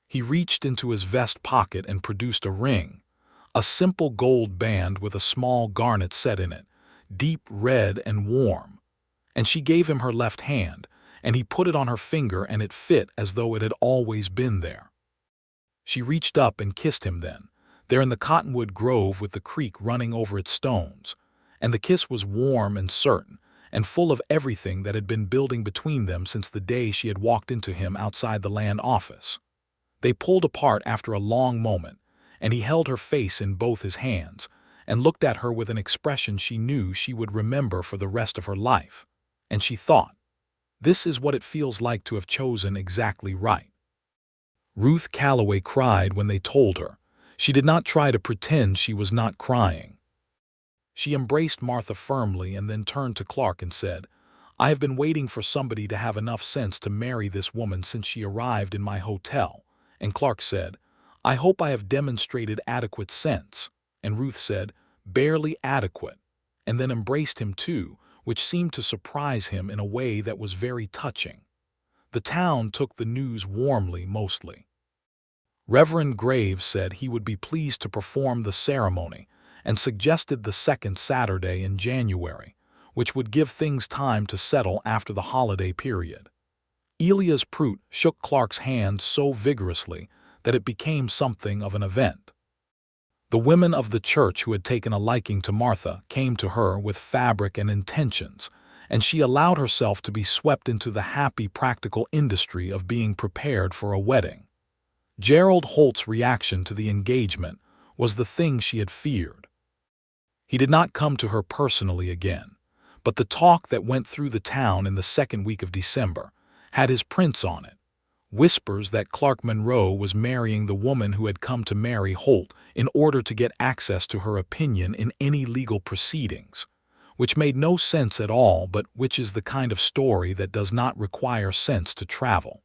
He reached into his vest pocket and produced a ring, a simple gold band with a small garnet set in it, deep red and warm, and she gave him her left hand, and he put it on her finger and it fit as though it had always been there. She reached up and kissed him then, there in the cottonwood grove with the creek running over its stones, and the kiss was warm and certain, and full of everything that had been building between them since the day she had walked into him outside the land office. They pulled apart after a long moment, and he held her face in both his hands, and looked at her with an expression she knew she would remember for the rest of her life, and she thought, "This is what it feels like to have chosen exactly right." Ruth Calloway cried when they told her. She did not try to pretend she was not crying. She embraced Martha firmly and then turned to Clark and said, "I have been waiting for somebody to have enough sense to marry this woman since she arrived in my hotel." And Clark said, "I hope I have demonstrated adequate sense." And Ruth said, "Barely adequate," and then embraced him too, which seemed to surprise him in a way that was very touching. The town took the news warmly mostly. Reverend Graves said he would be pleased to perform the ceremony and suggested the second Saturday in January, which would give things time to settle after the holiday period. Elias Prout shook Clark's hand so vigorously that it became something of an event. The women of the church who had taken a liking to Martha came to her with fabric and intentions, and she allowed herself to be swept into the happy practical industry of being prepared for a wedding. Gerald Holt's reaction to the engagement was the thing she had feared. He did not come to her personally again, but the talk that went through the town in the second week of December had his prints on it, whispers that Clark Monroe was marrying the woman who had come to marry Holt in order to get access to her opinion in any legal proceedings, which made no sense at all, but which is the kind of story that does not require sense to travel.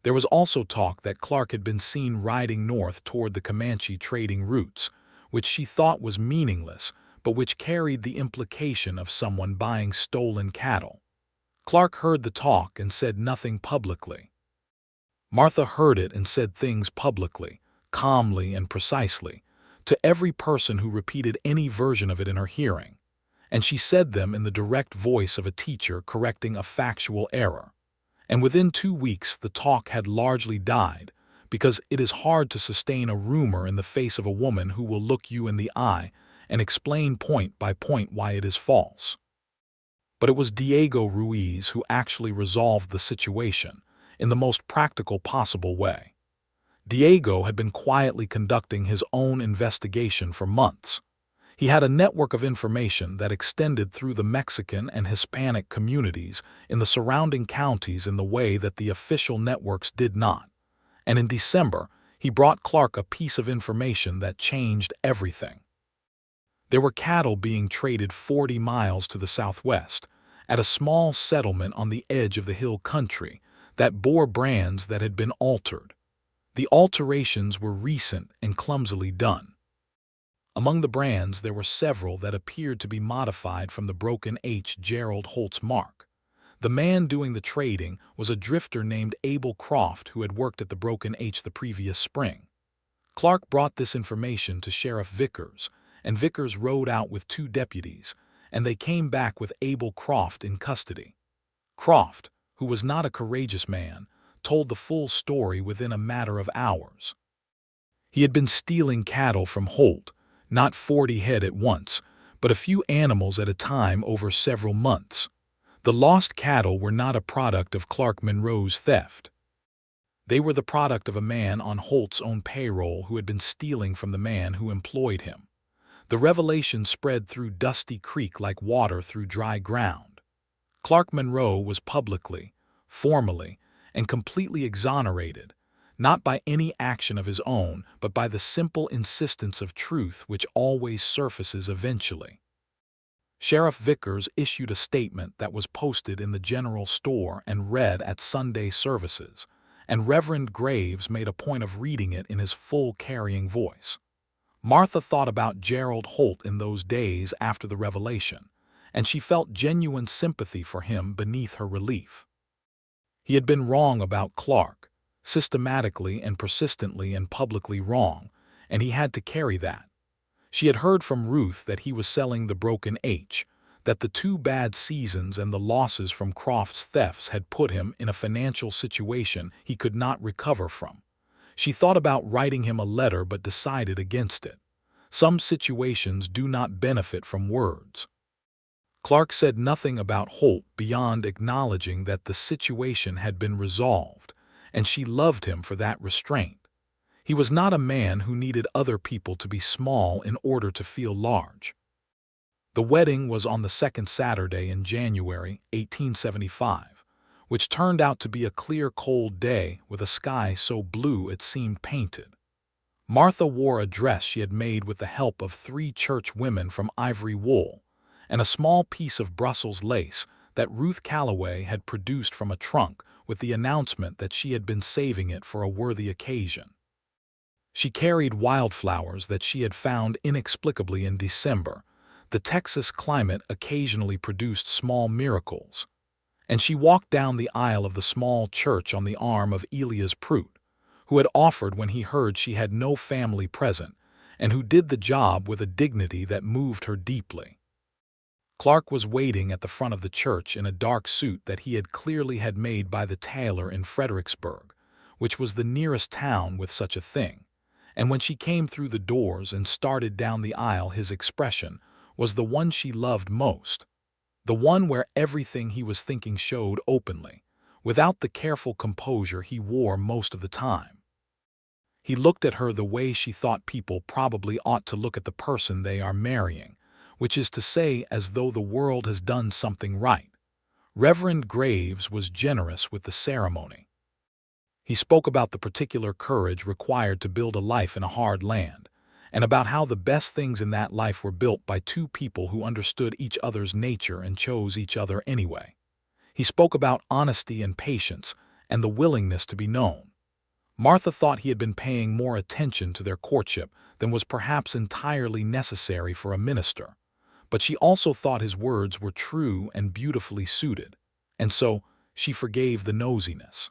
There was also talk that Clark had been seen riding north toward the Comanche trading routes, which she thought was meaningless, but which carried the implication of someone buying stolen cattle. Clark heard the talk and said nothing publicly. Martha heard it and said things publicly, calmly and precisely, to every person who repeated any version of it in her hearing, and she said them in the direct voice of a teacher correcting a factual error. And within 2 weeks the talk had largely died, because it is hard to sustain a rumor in the face of a woman who will look you in the eye and explain point by point why it is false. But it was Diego Ruiz who actually resolved the situation in the most practical possible way. Diego had been quietly conducting his own investigation for months. He had a network of information that extended through the Mexican and Hispanic communities in the surrounding counties in the way that the official networks did not. And in December, he brought Clark a piece of information that changed everything. There were cattle being traded 40 miles to the southwest, at a small settlement on the edge of the hill country that bore brands that had been altered. The alterations were recent and clumsily done. Among the brands there were several that appeared to be modified from the Broken H. Gerald Holt's mark. The man doing the trading was a drifter named Abel Croft who had worked at the Broken H the previous spring. Clark brought this information to Sheriff Vickers, and Vickers rode out with 2 deputies, and they came back with Abel Croft in custody. Croft, who was not a courageous man, told the full story within a matter of hours. He had been stealing cattle from Holt, not 40 head at once, but a few animals at a time over several months. The lost cattle were not a product of Clark Monroe's theft. They were the product of a man on Holt's own payroll who had been stealing from the man who employed him. The revelation spread through Dusty Creek like water through dry ground. Clark Monroe was publicly, formally, and completely exonerated, not by any action of his own, but by the simple insistence of truth which always surfaces eventually. Sheriff Vickers issued a statement that was posted in the general store and read at Sunday services, and Reverend Graves made a point of reading it in his full carrying voice. Martha thought about Gerald Holt in those days after the revelation, and she felt genuine sympathy for him beneath her relief. He had been wrong about Clark, systematically and persistently and publicly wrong, and he had to carry that. She had heard from Ruth that he was selling the Broken H, that the 2 bad seasons and the losses from Croft's thefts had put him in a financial situation he could not recover from. She thought about writing him a letter but decided against it. Some situations do not benefit from words. Clark said nothing about Holt beyond acknowledging that the situation had been resolved, and she loved him for that restraint. He was not a man who needed other people to be small in order to feel large. The wedding was on the 2nd Saturday in January 1875, which turned out to be a clear, cold day with a sky so blue it seemed painted. Martha wore a dress she had made with the help of 3 church women from ivory wool, and a small piece of Brussels lace that Ruth Calloway had produced from a trunk with the announcement that she had been saving it for a worthy occasion. She carried wildflowers that she had found inexplicably in December. The Texas climate occasionally produced small miracles. And she walked down the aisle of the small church on the arm of Elias Prout, who had offered when he heard she had no family present, and who did the job with a dignity that moved her deeply. Clark was waiting at the front of the church in a dark suit that he had clearly had made by the tailor in Fredericksburg, which was the nearest town with such a thing, and when she came through the doors and started down the aisle his expression was the one she loved most, the one where everything he was thinking showed openly, without the careful composure he wore most of the time. He looked at her the way she thought people probably ought to look at the person they are marrying, which is to say, as though the world has done something right. Reverend Graves was generous with the ceremony. He spoke about the particular courage required to build a life in a hard land, and about how the best things in that life were built by 2 people who understood each other's nature and chose each other anyway. He spoke about honesty and patience and the willingness to be known. Martha thought he had been paying more attention to their courtship than was perhaps entirely necessary for a minister, but she also thought his words were true and beautifully suited. and so she forgave the nosiness.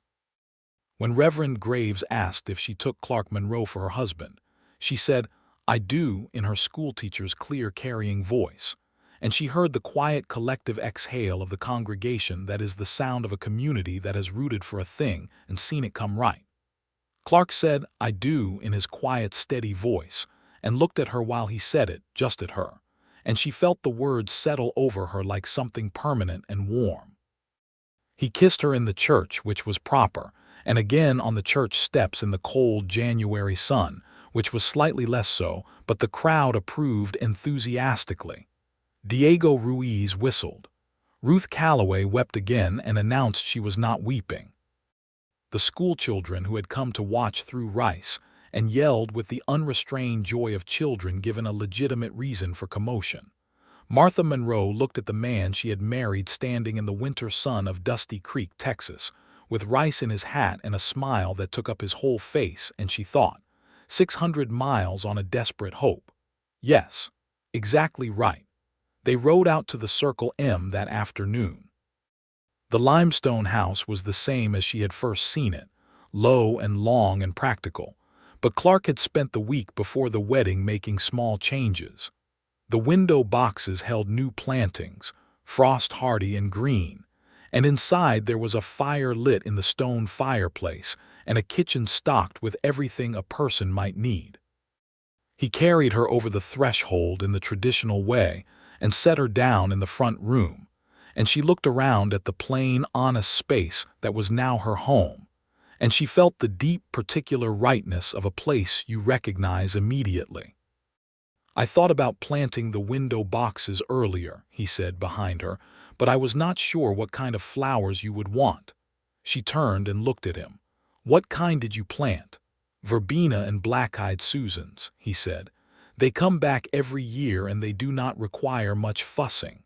When Reverend Graves asked if she took Clark Monroe for her husband, she said, "I do," in her schoolteacher's clear, carrying voice, and she heard the quiet collective exhale of the congregation that is the sound of a community that has rooted for a thing and seen it come right. Clark said, "I do," in his quiet, steady voice, and looked at her while he said it, just at her, and she felt the words settle over her like something permanent and warm. He kissed her in the church, which was proper, and again on the church steps in the cold January sun, which was slightly less so, but the crowd approved enthusiastically. Diego Ruiz whistled. Ruth Calloway wept again and announced she was not weeping. The schoolchildren who had come to watch threw rice and yelled with the unrestrained joy of children given a legitimate reason for commotion. Martha Monroe looked at the man she had married standing in the winter sun of Dusty Creek, Texas, with rice in his hat and a smile that took up his whole face, and she thought, 600 miles on a desperate hope. Yes, exactly right. They rode out to the Circle M that afternoon. The limestone house was the same as she had first seen it, low and long and practical, but Clark had spent the week before the wedding making small changes. The window boxes held new plantings, frost-hardy and green, and inside there was a fire lit in the stone fireplace and a kitchen stocked with everything a person might need. He carried her over the threshold in the traditional way and set her down in the front room, and she looked around at the plain, honest space that was now her home, and she felt the deep, particular rightness of a place you recognize immediately. "I thought about planting the window boxes earlier," he said behind her, "but I was not sure what kind of flowers you would want." She turned and looked at him. "What kind did you plant?" "Verbena and black-eyed Susans," he said. "They come back every year and they do not require much fussing."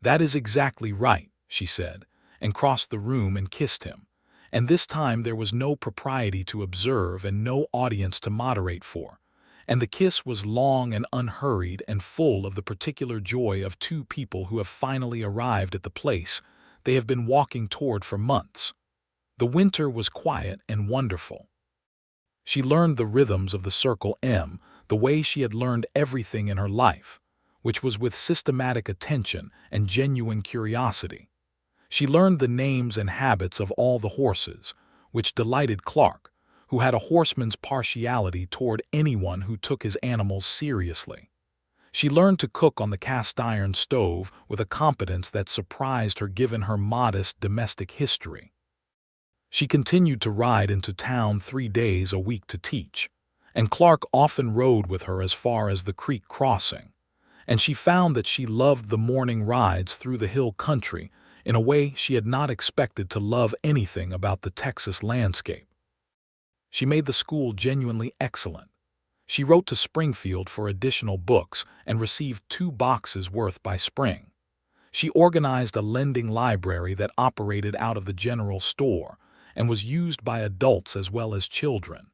"That is exactly right," she said, and crossed the room and kissed him. And this time there was no propriety to observe and no audience to moderate for. And the kiss was long and unhurried and full of the particular joy of two people who have finally arrived at the place they have been walking toward for months. The winter was quiet and wonderful. She learned the rhythms of the Circle M the way she had learned everything in her life, which was with systematic attention and genuine curiosity. She learned the names and habits of all the horses, which delighted Clark, who had a horseman's partiality toward anyone who took his animals seriously. She learned to cook on the cast-iron stove with a competence that surprised her given her modest domestic history. She continued to ride into town 3 days a week to teach, and Clark often rode with her as far as the creek crossing, and she found that she loved the morning rides through the hill country in a way she had not expected to love anything about the Texas landscape. She made the school genuinely excellent. She wrote to Springfield for additional books and received 2 boxes worth by spring. She organized a lending library that operated out of the general store and was used by adults as well as children.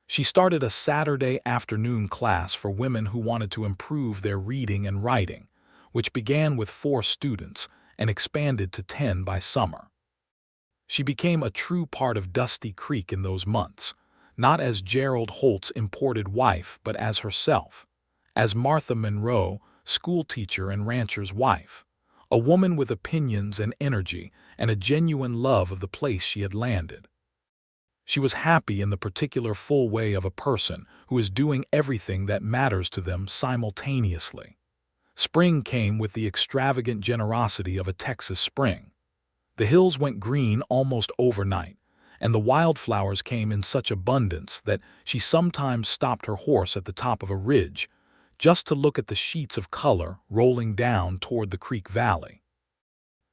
She started a Saturday afternoon class for women who wanted to improve their reading and writing, which began with 4 students and expanded to 10 by summer. She became a true part of Dusty Creek in those months, not as Gerald Holt's imported wife but as herself, as Martha Monroe, schoolteacher and rancher's wife, a woman with opinions and energy and a genuine love of the place she had landed. She was happy in the particular full way of a person who is doing everything that matters to them simultaneously. Spring came with the extravagant generosity of a Texas spring. The hills went green almost overnight, and the wildflowers came in such abundance that she sometimes stopped her horse at the top of a ridge just to look at the sheets of color rolling down toward the creek valley.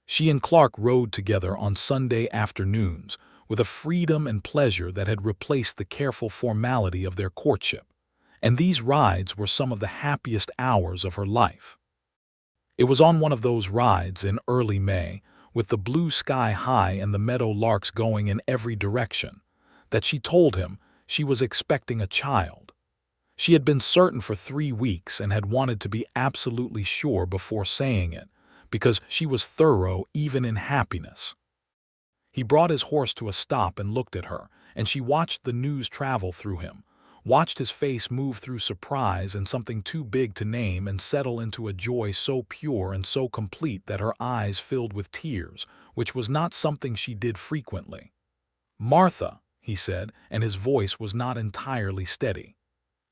She and Clark rode together on Sunday afternoons with a freedom and pleasure that had replaced the careful formality of their courtship, and these rides were some of the happiest hours of her life. It was on one of those rides in early May, with the blue sky high and the meadow larks going in every direction, that she told him she was expecting a child. She had been certain for 3 weeks and had wanted to be absolutely sure before saying it, because she was thorough even in happiness. He brought his horse to a stop and looked at her, and she watched the news travel through him, watched his face move through surprise and something too big to name and settle into a joy so pure and so complete that her eyes filled with tears, which was not something she did frequently. "Martha," he said, and his voice was not entirely steady.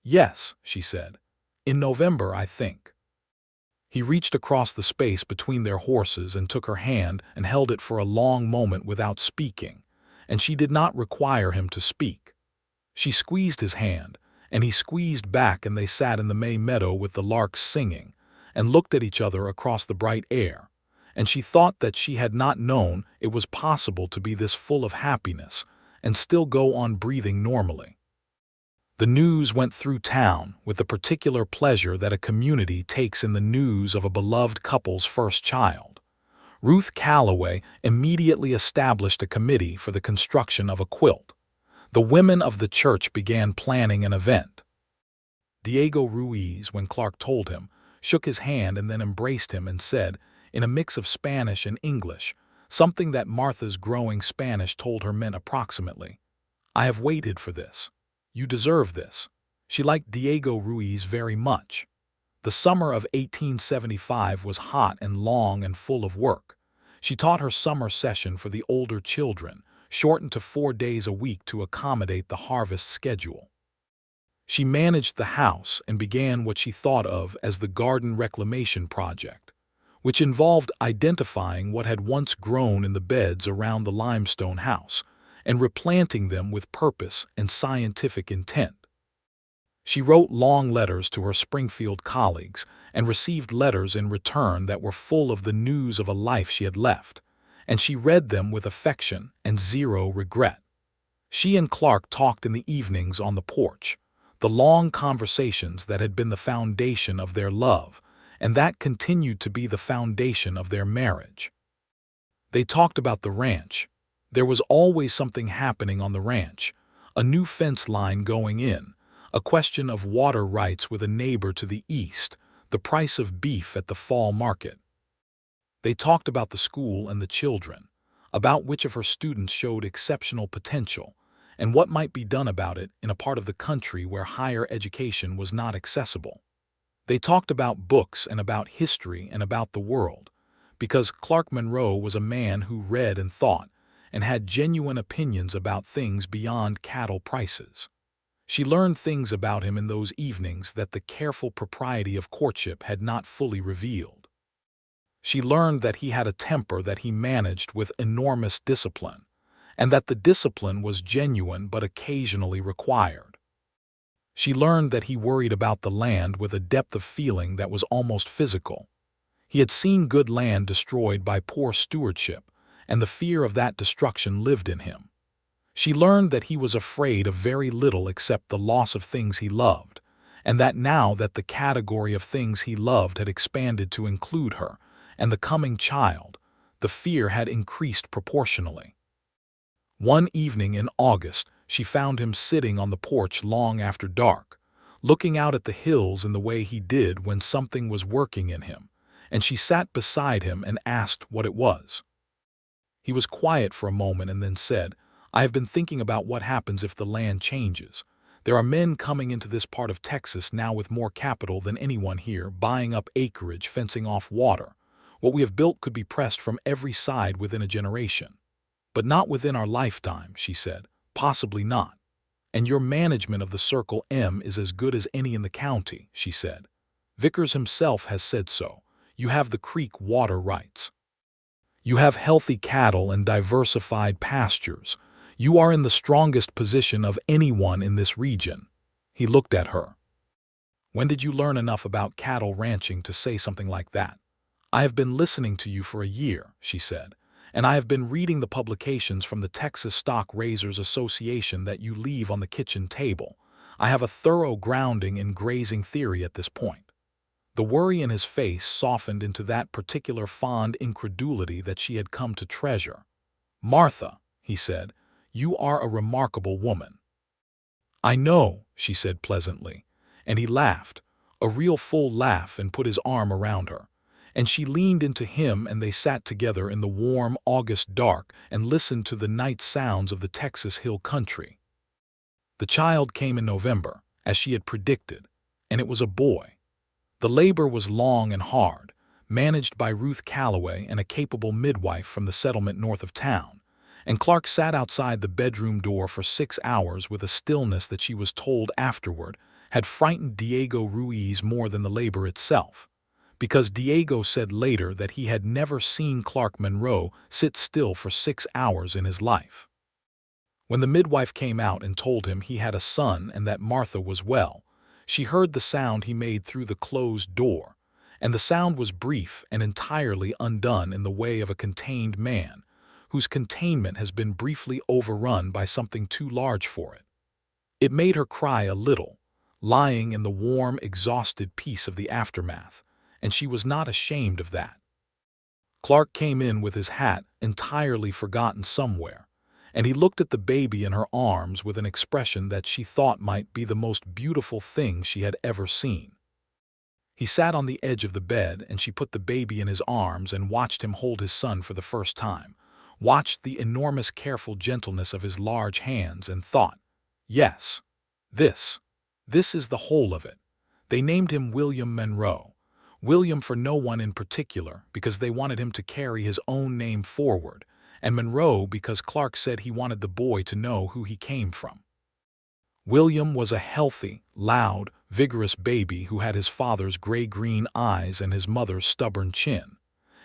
"Yes," she said. "In November, I think." He reached across the space between their horses and took her hand and held it for a long moment without speaking, and she did not require him to speak. She squeezed his hand, and he squeezed back, and they sat in the May meadow with the larks singing, and looked at each other across the bright air, and she thought that she had not known it was possible to be this full of happiness and still go on breathing normally. The news went through town with the particular pleasure that a community takes in the news of a beloved couple's first child. Ruth Calloway immediately established a committee for the construction of a quilt. The women of the church began planning an event. Diego Ruiz, when Clark told him, shook his hand and then embraced him and said, in a mix of Spanish and English, something that Martha's growing Spanish told her meant approximately, "I have waited for this. You deserve this." She liked Diego Ruiz very much. The summer of 1875 was hot and long and full of work. She taught her summer session for the older children, shortened to 4 days a week to accommodate the harvest schedule. She managed the house and began what she thought of as the Garden Reclamation Project, which involved identifying what had once grown in the beds around the limestone house and replanting them with purpose and scientific intent. She wrote long letters to her Springfield colleagues and received letters in return that were full of the news of a life she had left, and she read them with affection and zero regret. She and Clark talked in the evenings on the porch, the long conversations that had been the foundation of their love, and that continued to be the foundation of their marriage. They talked about the ranch. There was always something happening on the ranch, a new fence line going in, a question of water rights with a neighbor to the east, the price of beef at the fall market. They talked about the school and the children, about which of her students showed exceptional potential, and what might be done about it in a part of the country where higher education was not accessible. They talked about books and about history and about the world, because Clark Monroe was a man who read and thought, and had genuine opinions about things beyond cattle prices. She learned things about him in those evenings that the careful propriety of courtship had not fully revealed. She learned that he had a temper that he managed with enormous discipline, and that the discipline was genuine but occasionally required. She learned that he worried about the land with a depth of feeling that was almost physical. He had seen good land destroyed by poor stewardship, and the fear of that destruction lived in him. She learned that he was afraid of very little except the loss of things he loved, and that now that the category of things he loved had expanded to include her and the coming child, the fear had increased proportionally. One evening in August, she found him sitting on the porch long after dark, looking out at the hills in the way he did when something was working in him, and she sat beside him and asked what it was. He was quiet for a moment and then said, "I have been thinking about what happens if the land changes. There are men coming into this part of Texas now with more capital than anyone here, buying up acreage, fencing off water. What we have built could be pressed from every side within a generation. But not within our lifetime," she said. "Possibly not. And your management of the Circle M is as good as any in the county," she said. "Vickers himself has said so. You have the creek water rights. You have healthy cattle and diversified pastures. You are in the strongest position of anyone in this region." He looked at her. "When did you learn enough about cattle ranching to say something like that?" "I have been listening to you for a year," she said, "and I have been reading the publications from the Texas Stock Raisers Association that you leave on the kitchen table. I have a thorough grounding in grazing theory at this point." The worry in his face softened into that particular fond incredulity that she had come to treasure. "Martha," he said, "you are a remarkable woman." "I know," she said pleasantly, and he laughed, a real full laugh, and put his arm around her. and she leaned into him and they sat together in the warm August dark and listened to the night sounds of the Texas hill country. The child came in November, as she had predicted, and it was a boy. The labor was long and hard, managed by Ruth Calloway and a capable midwife from the settlement north of town, and Clark sat outside the bedroom door for 6 hours with a stillness that she was told afterward had frightened Diego Ruiz more than the labor itself, because Diego said later that he had never seen Clark Monroe sit still for 6 hours in his life. When the midwife came out and told him he had a son and that Martha was well, she heard the sound he made through the closed door, and the sound was brief and entirely undone in the way of a contained man, whose containment has been briefly overrun by something too large for it. It made her cry a little, lying in the warm, exhausted peace of the aftermath, and she was not ashamed of that. Clark came in with his hat entirely forgotten somewhere, and he looked at the baby in her arms with an expression that she thought might be the most beautiful thing she had ever seen. He sat on the edge of the bed and she put the baby in his arms and watched him hold his son for the first time, watched the enormous careful gentleness of his large hands and thought, yes, this is the whole of it. They named him William Monroe. William for no one in particular because they wanted him to carry his own name forward, and Monroe because Clark said he wanted the boy to know who he came from. William was a healthy, loud, vigorous baby who had his father's gray-green eyes and his mother's stubborn chin,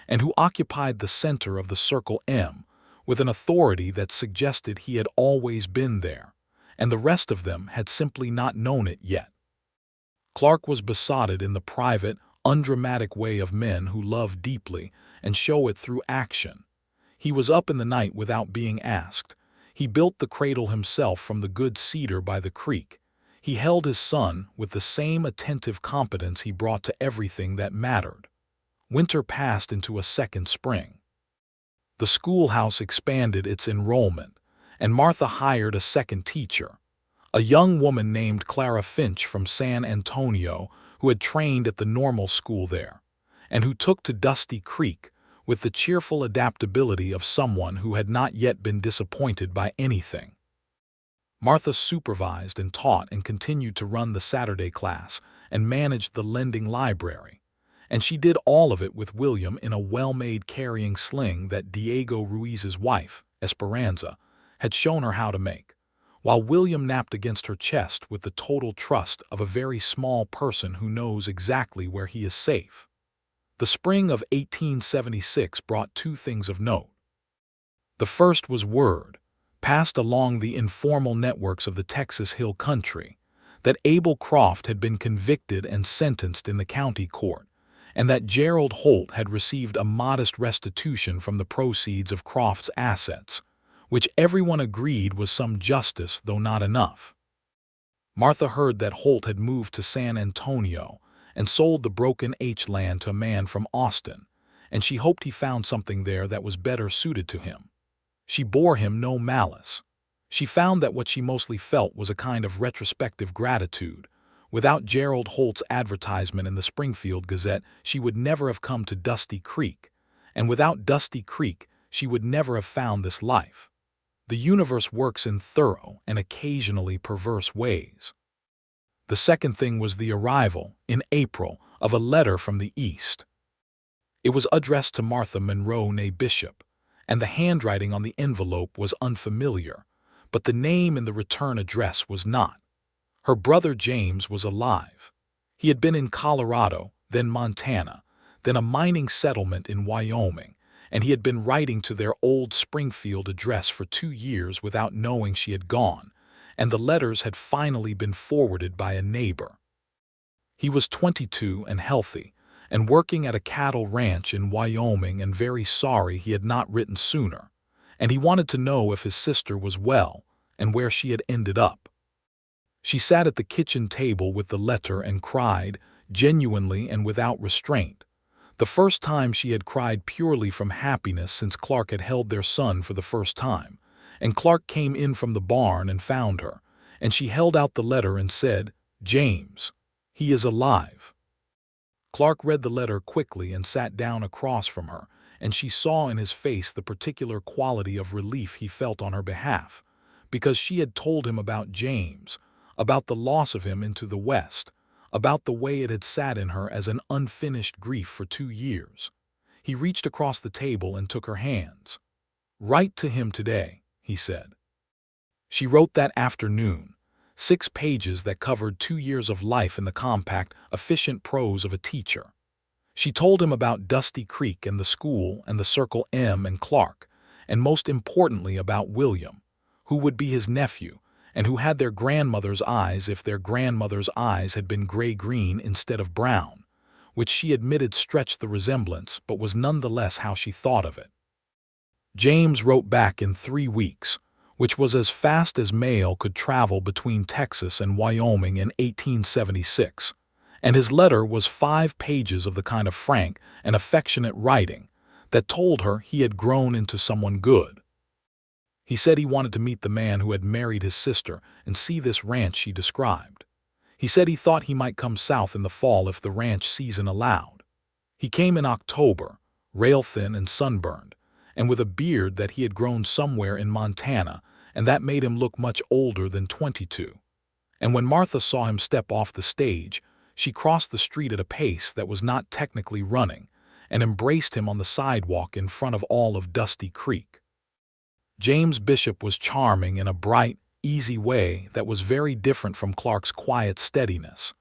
and who occupied the center of the circle M with an authority that suggested he had always been there, and the rest of them had simply not known it yet. Clark was besotted in the private, undramatic way of men who love deeply and show it through action. He was up in the night without being asked. He built the cradle himself from the good cedar by the creek. He held his son with the same attentive competence he brought to everything that mattered. Winter passed into a second spring. The schoolhouse expanded its enrollment, and Martha hired a second teacher, a young woman named Clara Finch from San Antonio who had trained at the normal school there, and who took to Dusty Creek with the cheerful adaptability of someone who had not yet been disappointed by anything. Martha supervised and taught and continued to run the Saturday class and managed the lending library, and she did all of it with William in a well-made carrying sling that Diego Ruiz's wife, Esperanza, had shown her how to make, while William napped against her chest with the total trust of a very small person who knows exactly where he is safe. The spring of 1876 brought 2 things of note. The first was word, passed along the informal networks of the Texas Hill Country, that Abel Croft had been convicted and sentenced in the county court, and that Gerald Holt had received a modest restitution from the proceeds of Croft's assets, which everyone agreed was some justice though not enough. Martha heard that Holt had moved to San Antonio and sold the Broken H land to a man from Austin, and she hoped he found something there that was better suited to him. She bore him no malice. She found that what she mostly felt was a kind of retrospective gratitude. Without Gerald Holt's advertisement in the Springfield Gazette, she would never have come to Dusty Creek, and without Dusty Creek, she would never have found this life. The universe works in thorough and occasionally perverse ways. The second thing was the arrival, in April, of a letter from the East. It was addressed to Martha Monroe née Bishop, and the handwriting on the envelope was unfamiliar, but the name in the return address was not. Her brother James was alive. He had been in Colorado, then Montana, then a mining settlement in Wyoming, and he had been writing to their old Springfield address for 2 years without knowing she had gone, and the letters had finally been forwarded by a neighbor. He was 22 and healthy, and working at a cattle ranch in Wyoming, and very sorry he had not written sooner, and he wanted to know if his sister was well and where she had ended up. She sat at the kitchen table with the letter and cried, genuinely and without restraint, the first time she had cried purely from happiness since Clark had held their son for the first time, and Clark came in from the barn and found her, and she held out the letter and said, "James, he is alive." Clark read the letter quickly and sat down across from her, and she saw in his face the particular quality of relief he felt on her behalf, because she had told him about James, about the loss of him into the West, about the way it had sat in her as an unfinished grief for 2 years. He reached across the table and took her hands. "Write to him today," he said. She wrote that afternoon, 6 pages that covered 2 years of life in the compact, efficient prose of a teacher. She told him about Dusty Creek and the school and the Circle M and Clark, and most importantly about William, who would be his nephew, and who had their grandmother's eyes if their grandmother's eyes had been gray-green instead of brown, which she admitted stretched the resemblance but was nonetheless how she thought of it. James wrote back in 3 weeks, which was as fast as mail could travel between Texas and Wyoming in 1876, and his letter was 5 pages of the kind of frank and affectionate writing that told her he had grown into someone good. He said he wanted to meet the man who had married his sister and see this ranch she described. He said he thought he might come south in the fall if the ranch season allowed. He came in October, rail-thin and sunburned, and with a beard that he had grown somewhere in Montana, and that made him look much older than 22. And when Martha saw him step off the stage, she crossed the street at a pace that was not technically running, and embraced him on the sidewalk in front of all of Dusty Creek. James Bishop was charming in a bright, easy way that was very different from Clark's quiet steadiness,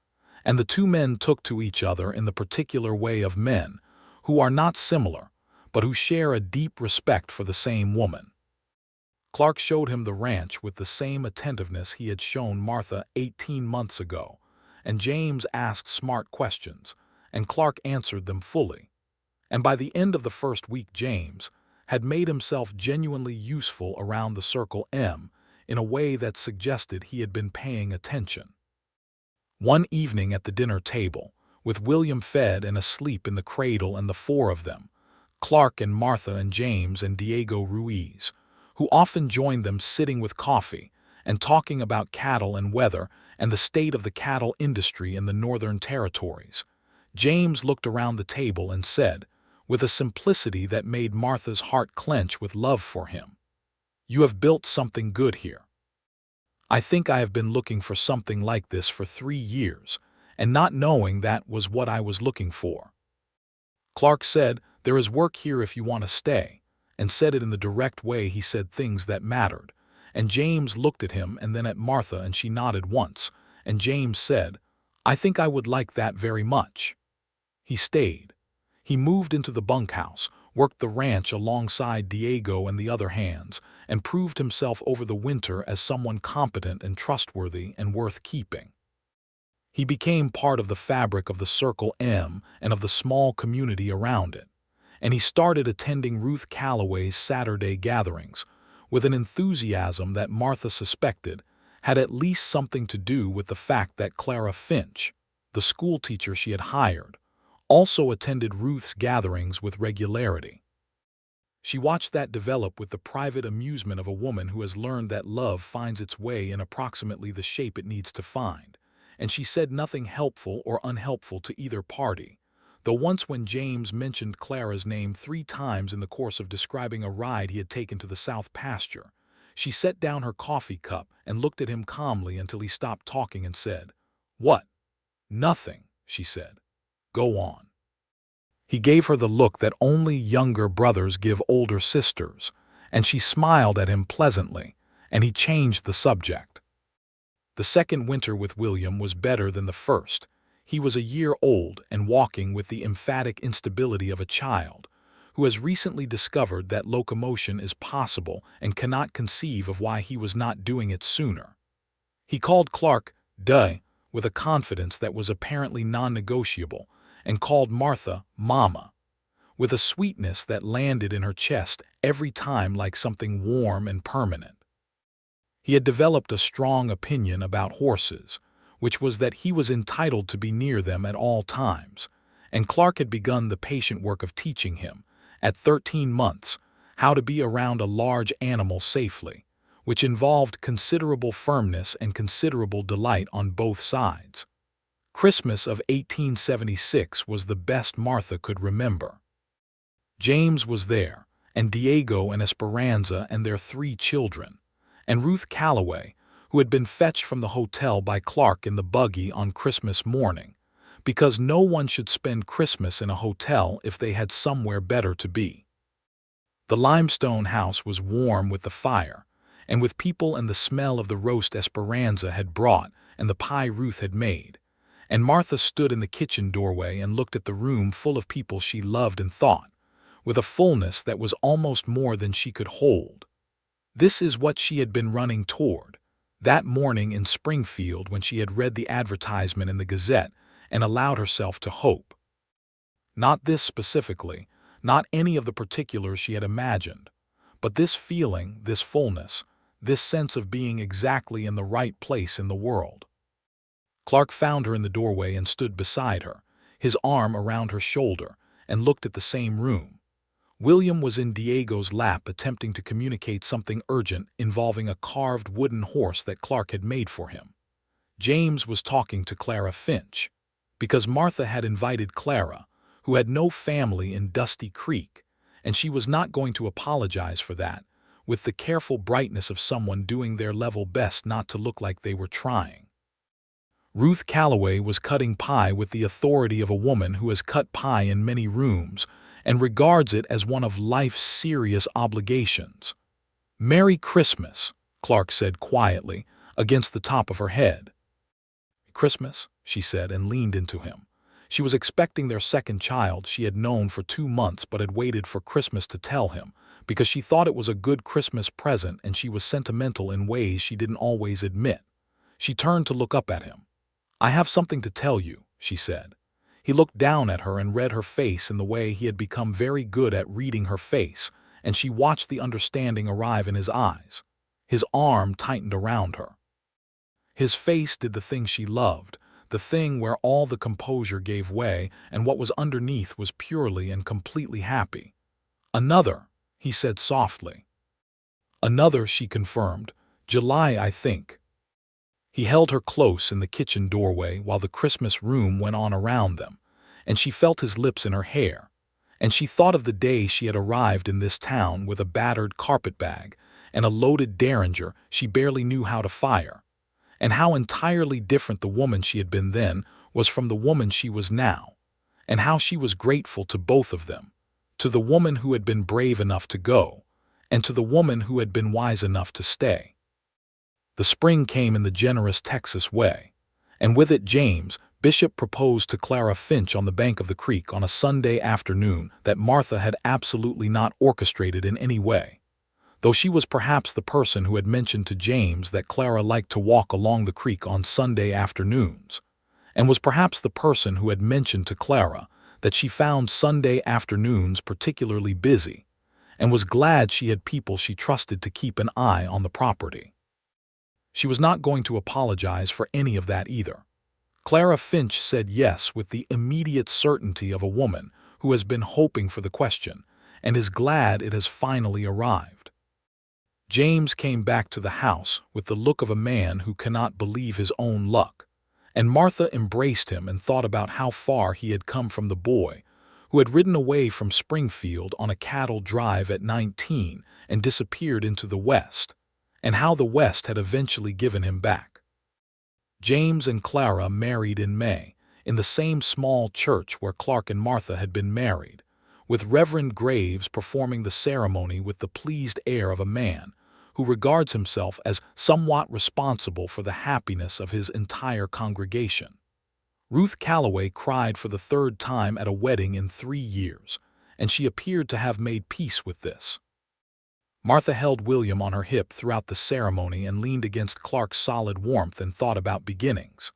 and the two men took to each other in the particular way of men, who are not similar, but who share a deep respect for the same woman. Clark showed him the ranch with the same attentiveness he had shown Martha 18 months ago, and James asked smart questions, and Clark answered them fully. And by the end of the first week James had made himself genuinely useful around the Circle M in a way that suggested he had been paying attention. One evening at the dinner table, with William fed and asleep in the cradle and the 4 of them, Clark and Martha and James and Diego Ruiz, who often joined them sitting with coffee and talking about cattle and weather and the state of the cattle industry in the Northern Territories, James looked around the table and said, with a simplicity that made Martha's heart clench with love for him, "You have built something good here. I think I have been looking for something like this for 3 years, and not knowing that was what I was looking for." Clark said, "There is work here if you want to stay," and said it in the direct way he said things that mattered, and James looked at him and then at Martha, and she nodded once, and James said, "I think I would like that very much." He stayed. He moved into the bunkhouse, worked the ranch alongside Diego and the other hands, and proved himself over the winter as someone competent and trustworthy and worth keeping. He became part of the fabric of the Circle M and of the small community around it, and he started attending Ruth Calloway's Saturday gatherings with an enthusiasm that Martha suspected had at least something to do with the fact that Clara Finch, the schoolteacher she had hired, also attended Ruth's gatherings with regularity. She watched that develop with the private amusement of a woman who has learned that love finds its way in approximately the shape it needs to find, and she said nothing helpful or unhelpful to either party, though once when James mentioned Clara's name 3 times in the course of describing a ride he had taken to the south pasture, she set down her coffee cup and looked at him calmly until he stopped talking and said, "What?" "Nothing," she said. "Go on." He gave her the look that only younger brothers give older sisters, and she smiled at him pleasantly, and he changed the subject. The second winter with William was better than the first. He was a year old and walking with the emphatic instability of a child who has recently discovered that locomotion is possible and cannot conceive of why he was not doing it sooner. He called Clark "Duh" with a confidence that was apparently non-negotiable, and called Martha "Mama," with a sweetness that landed in her chest every time like something warm and permanent. He had developed a strong opinion about horses, which was that he was entitled to be near them at all times, and Clark had begun the patient work of teaching him, at 13 months, how to be around a large animal safely, which involved considerable firmness and considerable delight on both sides. Christmas of 1876 was the best Martha could remember. James was there, and Diego and Esperanza and their 3 children, and Ruth Calloway, who had been fetched from the hotel by Clark in the buggy on Christmas morning, because no one should spend Christmas in a hotel if they had somewhere better to be. The limestone house was warm with the fire, and with people and the smell of the roast Esperanza had brought and the pie Ruth had made, and Martha stood in the kitchen doorway and looked at the room full of people she loved and thought, with a fullness that was almost more than she could hold. This is what she had been running toward, that morning in Springfield when she had read the advertisement in the Gazette and allowed herself to hope. Not this specifically, not any of the particulars she had imagined, but this feeling, this fullness, this sense of being exactly in the right place in the world. Clark found her in the doorway and stood beside her, his arm around her shoulder, and looked at the same room. William was in Diego's lap attempting to communicate something urgent involving a carved wooden horse that Clark had made for him. James was talking to Clara Finch, because Martha had invited Clara, who had no family in Dusty Creek, and she was not going to apologize for that, with the careful brightness of someone doing their level best not to look like they were trying. Ruth Calloway was cutting pie with the authority of a woman who has cut pie in many rooms and regards it as one of life's serious obligations. "Merry Christmas," Clark said quietly, against the top of her head. "Christmas," she said and leaned into him. She was expecting their second child she had known for 2 months but had waited for Christmas to tell him, because she thought it was a good Christmas present and she was sentimental in ways she didn't always admit. She turned to look up at him. "I have something to tell you," she said. He looked down at her and read her face in the way he had become very good at reading her face, and she watched the understanding arrive in his eyes. His arm tightened around her. His face did the thing she loved, the thing where all the composure gave way and what was underneath was purely and completely happy. "Another," he said softly. "Another," she confirmed. "July, I think." He held her close in the kitchen doorway while the Christmas room went on around them, and she felt his lips in her hair, and she thought of the day she had arrived in this town with a battered carpetbag and a loaded derringer she barely knew how to fire, and how entirely different the woman she had been then was from the woman she was now, and how she was grateful to both of them, to the woman who had been brave enough to go, and to the woman who had been wise enough to stay. The spring came in the generous Texas way, and with it James Bishop proposed to Clara Finch on the bank of the creek on a Sunday afternoon that Martha had absolutely not orchestrated in any way, though she was perhaps the person who had mentioned to James that Clara liked to walk along the creek on Sunday afternoons, and was perhaps the person who had mentioned to Clara that she found Sunday afternoons particularly busy, and was glad she had people she trusted to keep an eye on the property. She was not going to apologize for any of that either. Clara Finch said yes with the immediate certainty of a woman who has been hoping for the question and is glad it has finally arrived. James came back to the house with the look of a man who cannot believe his own luck, and Martha embraced him and thought about how far he had come from the boy who had ridden away from Springfield on a cattle drive at 19 and disappeared into the West, and how the West had eventually given him back. James and Clara married in May, in the same small church where Clark and Martha had been married, with Reverend Graves performing the ceremony with the pleased air of a man who regards himself as somewhat responsible for the happiness of his entire congregation. Ruth Calloway cried for the 3rd time at a wedding in 3 years, and she appeared to have made peace with this. Martha held William on her hip throughout the ceremony and leaned against Clark's solid warmth and thought about beginnings.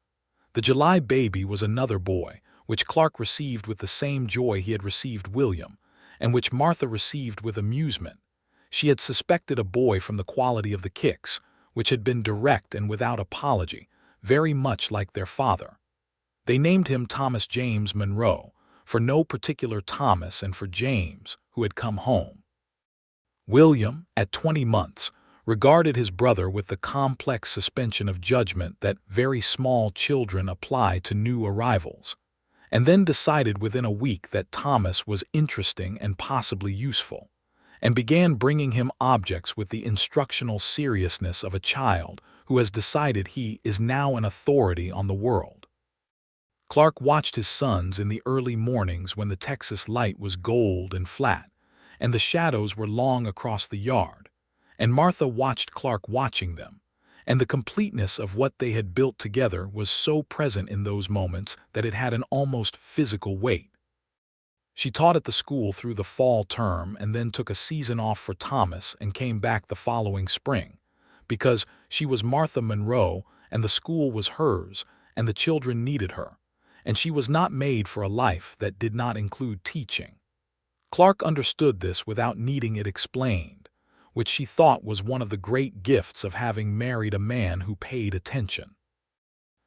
The July baby was another boy, which Clark received with the same joy he had received William, and which Martha received with amusement. She had suspected a boy from the quality of the kicks, which had been direct and without apology, very much like their father. They named him Thomas James Monroe, for no particular Thomas and for James, who had come home. William, at 20 months, regarded his brother with the complex suspension of judgment that very small children apply to new arrivals, and then decided within a week that Thomas was interesting and possibly useful, and began bringing him objects with the instructional seriousness of a child who has decided he is now an authority on the world. Clark watched his sons in the early mornings when the Texas light was gold and flat, and the shadows were long across the yard, and Martha watched Clark watching them, and the completeness of what they had built together was so present in those moments that it had an almost physical weight. She taught at the school through the fall term and then took a season off for Thomas and came back the following spring, because she was Martha Monroe and the school was hers and the children needed her, and she was not made for a life that did not include teaching. Clark understood this without needing it explained, which she thought was one of the great gifts of having married a man who paid attention.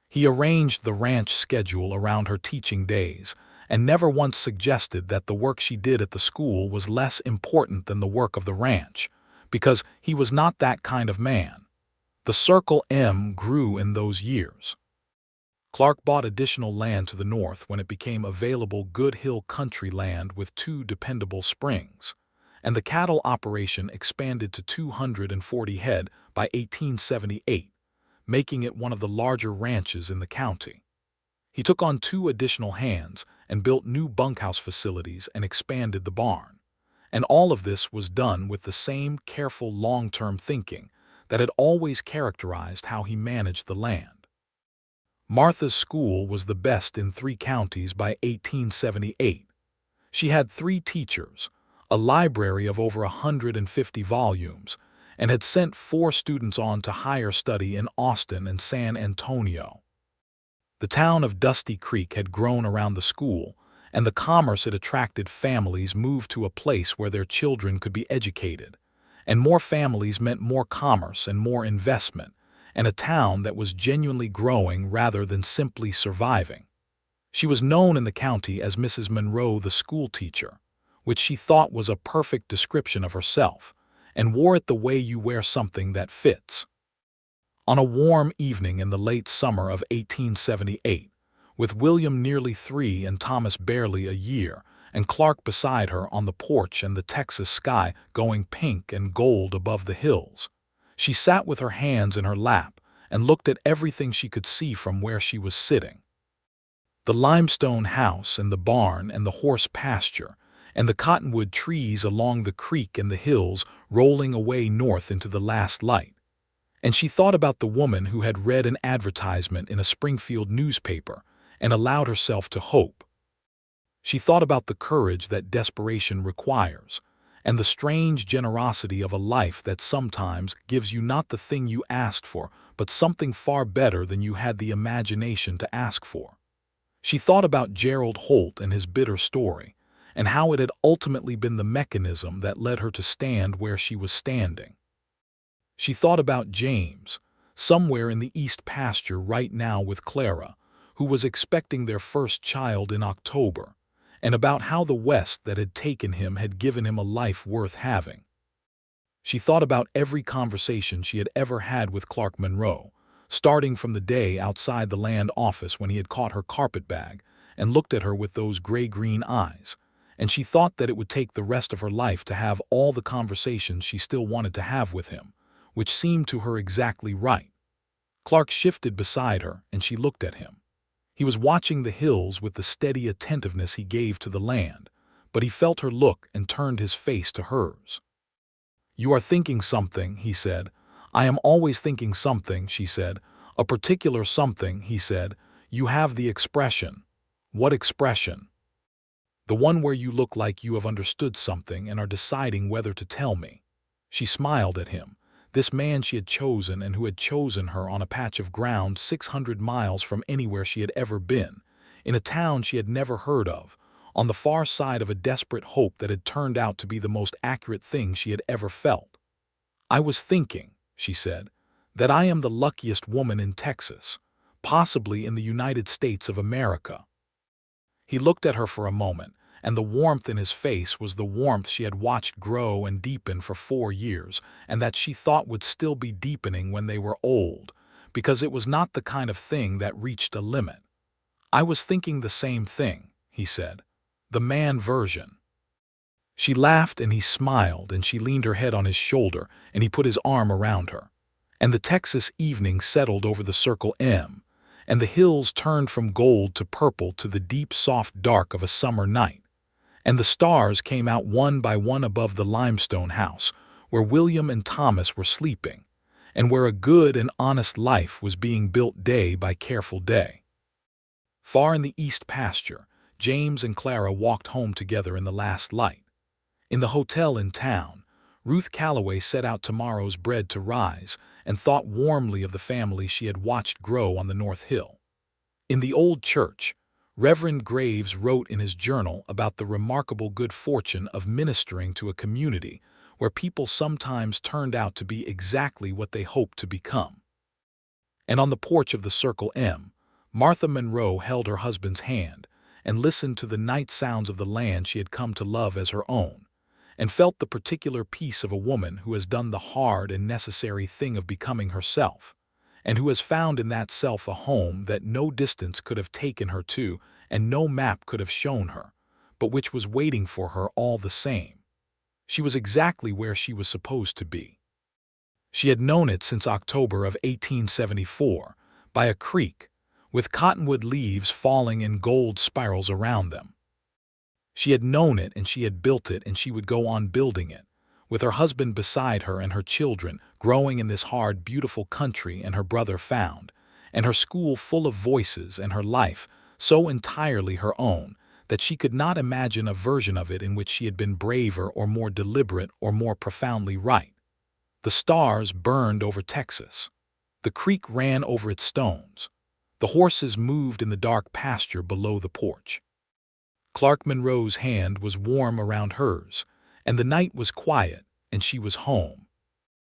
He arranged the ranch schedule around her teaching days and never once suggested that the work she did at the school was less important than the work of the ranch, because he was not that kind of man. The Circle M grew in those years. Clark bought additional land to the north when it became available good hill country land with 2 dependable springs, and the cattle operation expanded to 240 head by 1878, making it one of the larger ranches in the county. He took on 2 additional hands and built new bunkhouse facilities and expanded the barn, and all of this was done with the same careful long-term thinking that had always characterized how he managed the land. Martha's school was the best in 3 counties by 1878. She had 3 teachers, a library of over 150 volumes, and had sent 4 students on to higher study in Austin and San Antonio. The town of Dusty Creek had grown around the school, and the commerce it attracted families moved to a place where their children could be educated, and more families meant more commerce and more investment, and a town that was genuinely growing rather than simply surviving. She was known in the county as Mrs. Monroe the school teacher, which she thought was a perfect description of herself, and wore it the way you wear something that fits. On a warm evening in the late summer of 1878, with William nearly 3 and Thomas barely a year, and Clark beside her on the porch and the Texas sky going pink and gold above the hills, she sat with her hands in her lap and looked at everything she could see from where she was sitting. The limestone house and the barn and the horse pasture and the cottonwood trees along the creek and the hills rolling away north into the last light. And she thought about the woman who had read an advertisement in a Springfield newspaper and allowed herself to hope. She thought about the courage that desperation requires, and the strange generosity of a life that sometimes gives you not the thing you asked for, but something far better than you had the imagination to ask for. She thought about Gerald Holt and his bitter story, and how it had ultimately been the mechanism that led her to stand where she was standing. She thought about James, somewhere in the East pasture right now with Clara, who was expecting their first child in October, and about how the West that had taken him had given him a life worth having. She thought about every conversation she had ever had with Clark Monroe, starting from the day outside the land office when he had caught her carpetbag and looked at her with those gray-green eyes, and she thought that it would take the rest of her life to have all the conversations she still wanted to have with him, which seemed to her exactly right. Clark shifted beside her, and she looked at him. He was watching the hills with the steady attentiveness he gave to the land, but he felt her look and turned his face to hers. "You are thinking something," he said. "I am always thinking something," she said. "A particular something," he said. "You have the expression." "What expression?" "The one where you look like you have understood something and are deciding whether to tell me." She smiled at him. This man she had chosen and who had chosen her on a patch of ground 600 miles from anywhere she had ever been, in a town she had never heard of, on the far side of a desperate hope that had turned out to be the most accurate thing she had ever felt. "I was thinking," she said, "that I am the luckiest woman in Texas, possibly in the United States of America." He looked at her for a moment, and the warmth in his face was the warmth she had watched grow and deepen for 4 years, and that she thought would still be deepening when they were old, because it was not the kind of thing that reached a limit. "I was thinking the same thing," he said. "The man version." She laughed and he smiled, and she leaned her head on his shoulder and he put his arm around her. And the Texas evening settled over the Circle M, and the hills turned from gold to purple to the deep soft dark of a summer night. And the stars came out one by one above the limestone house, where William and Thomas were sleeping, and where a good and honest life was being built day by careful day. Far in the east pasture, James and Clara walked home together in the last light. In the hotel in town, Ruth Calloway set out tomorrow's bread to rise and thought warmly of the family she had watched grow on the North Hill. In the old church, Reverend Graves wrote in his journal about the remarkable good fortune of ministering to a community where people sometimes turned out to be exactly what they hoped to become. And on the porch of the Circle M, Martha Monroe held her husband's hand and listened to the night sounds of the land she had come to love as her own, and felt the particular peace of a woman who has done the hard and necessary thing of becoming herself, and who has found in that self a home that no distance could have taken her to and no map could have shown her, but which was waiting for her all the same. She was exactly where she was supposed to be. She had known it since October of 1874, by a creek, with cottonwood leaves falling in gold spirals around them. She had known it and she had built it and she would go on building it, with her husband beside her and her children growing in this hard, beautiful country and her brother found, and her school full of voices and her life so entirely her own that she could not imagine a version of it in which she had been braver or more deliberate or more profoundly right. The stars burned over Texas. The creek ran over its stones. The horses moved in the dark pasture below the porch. Clark Monroe's hand was warm around hers, and the night was quiet, and she was home.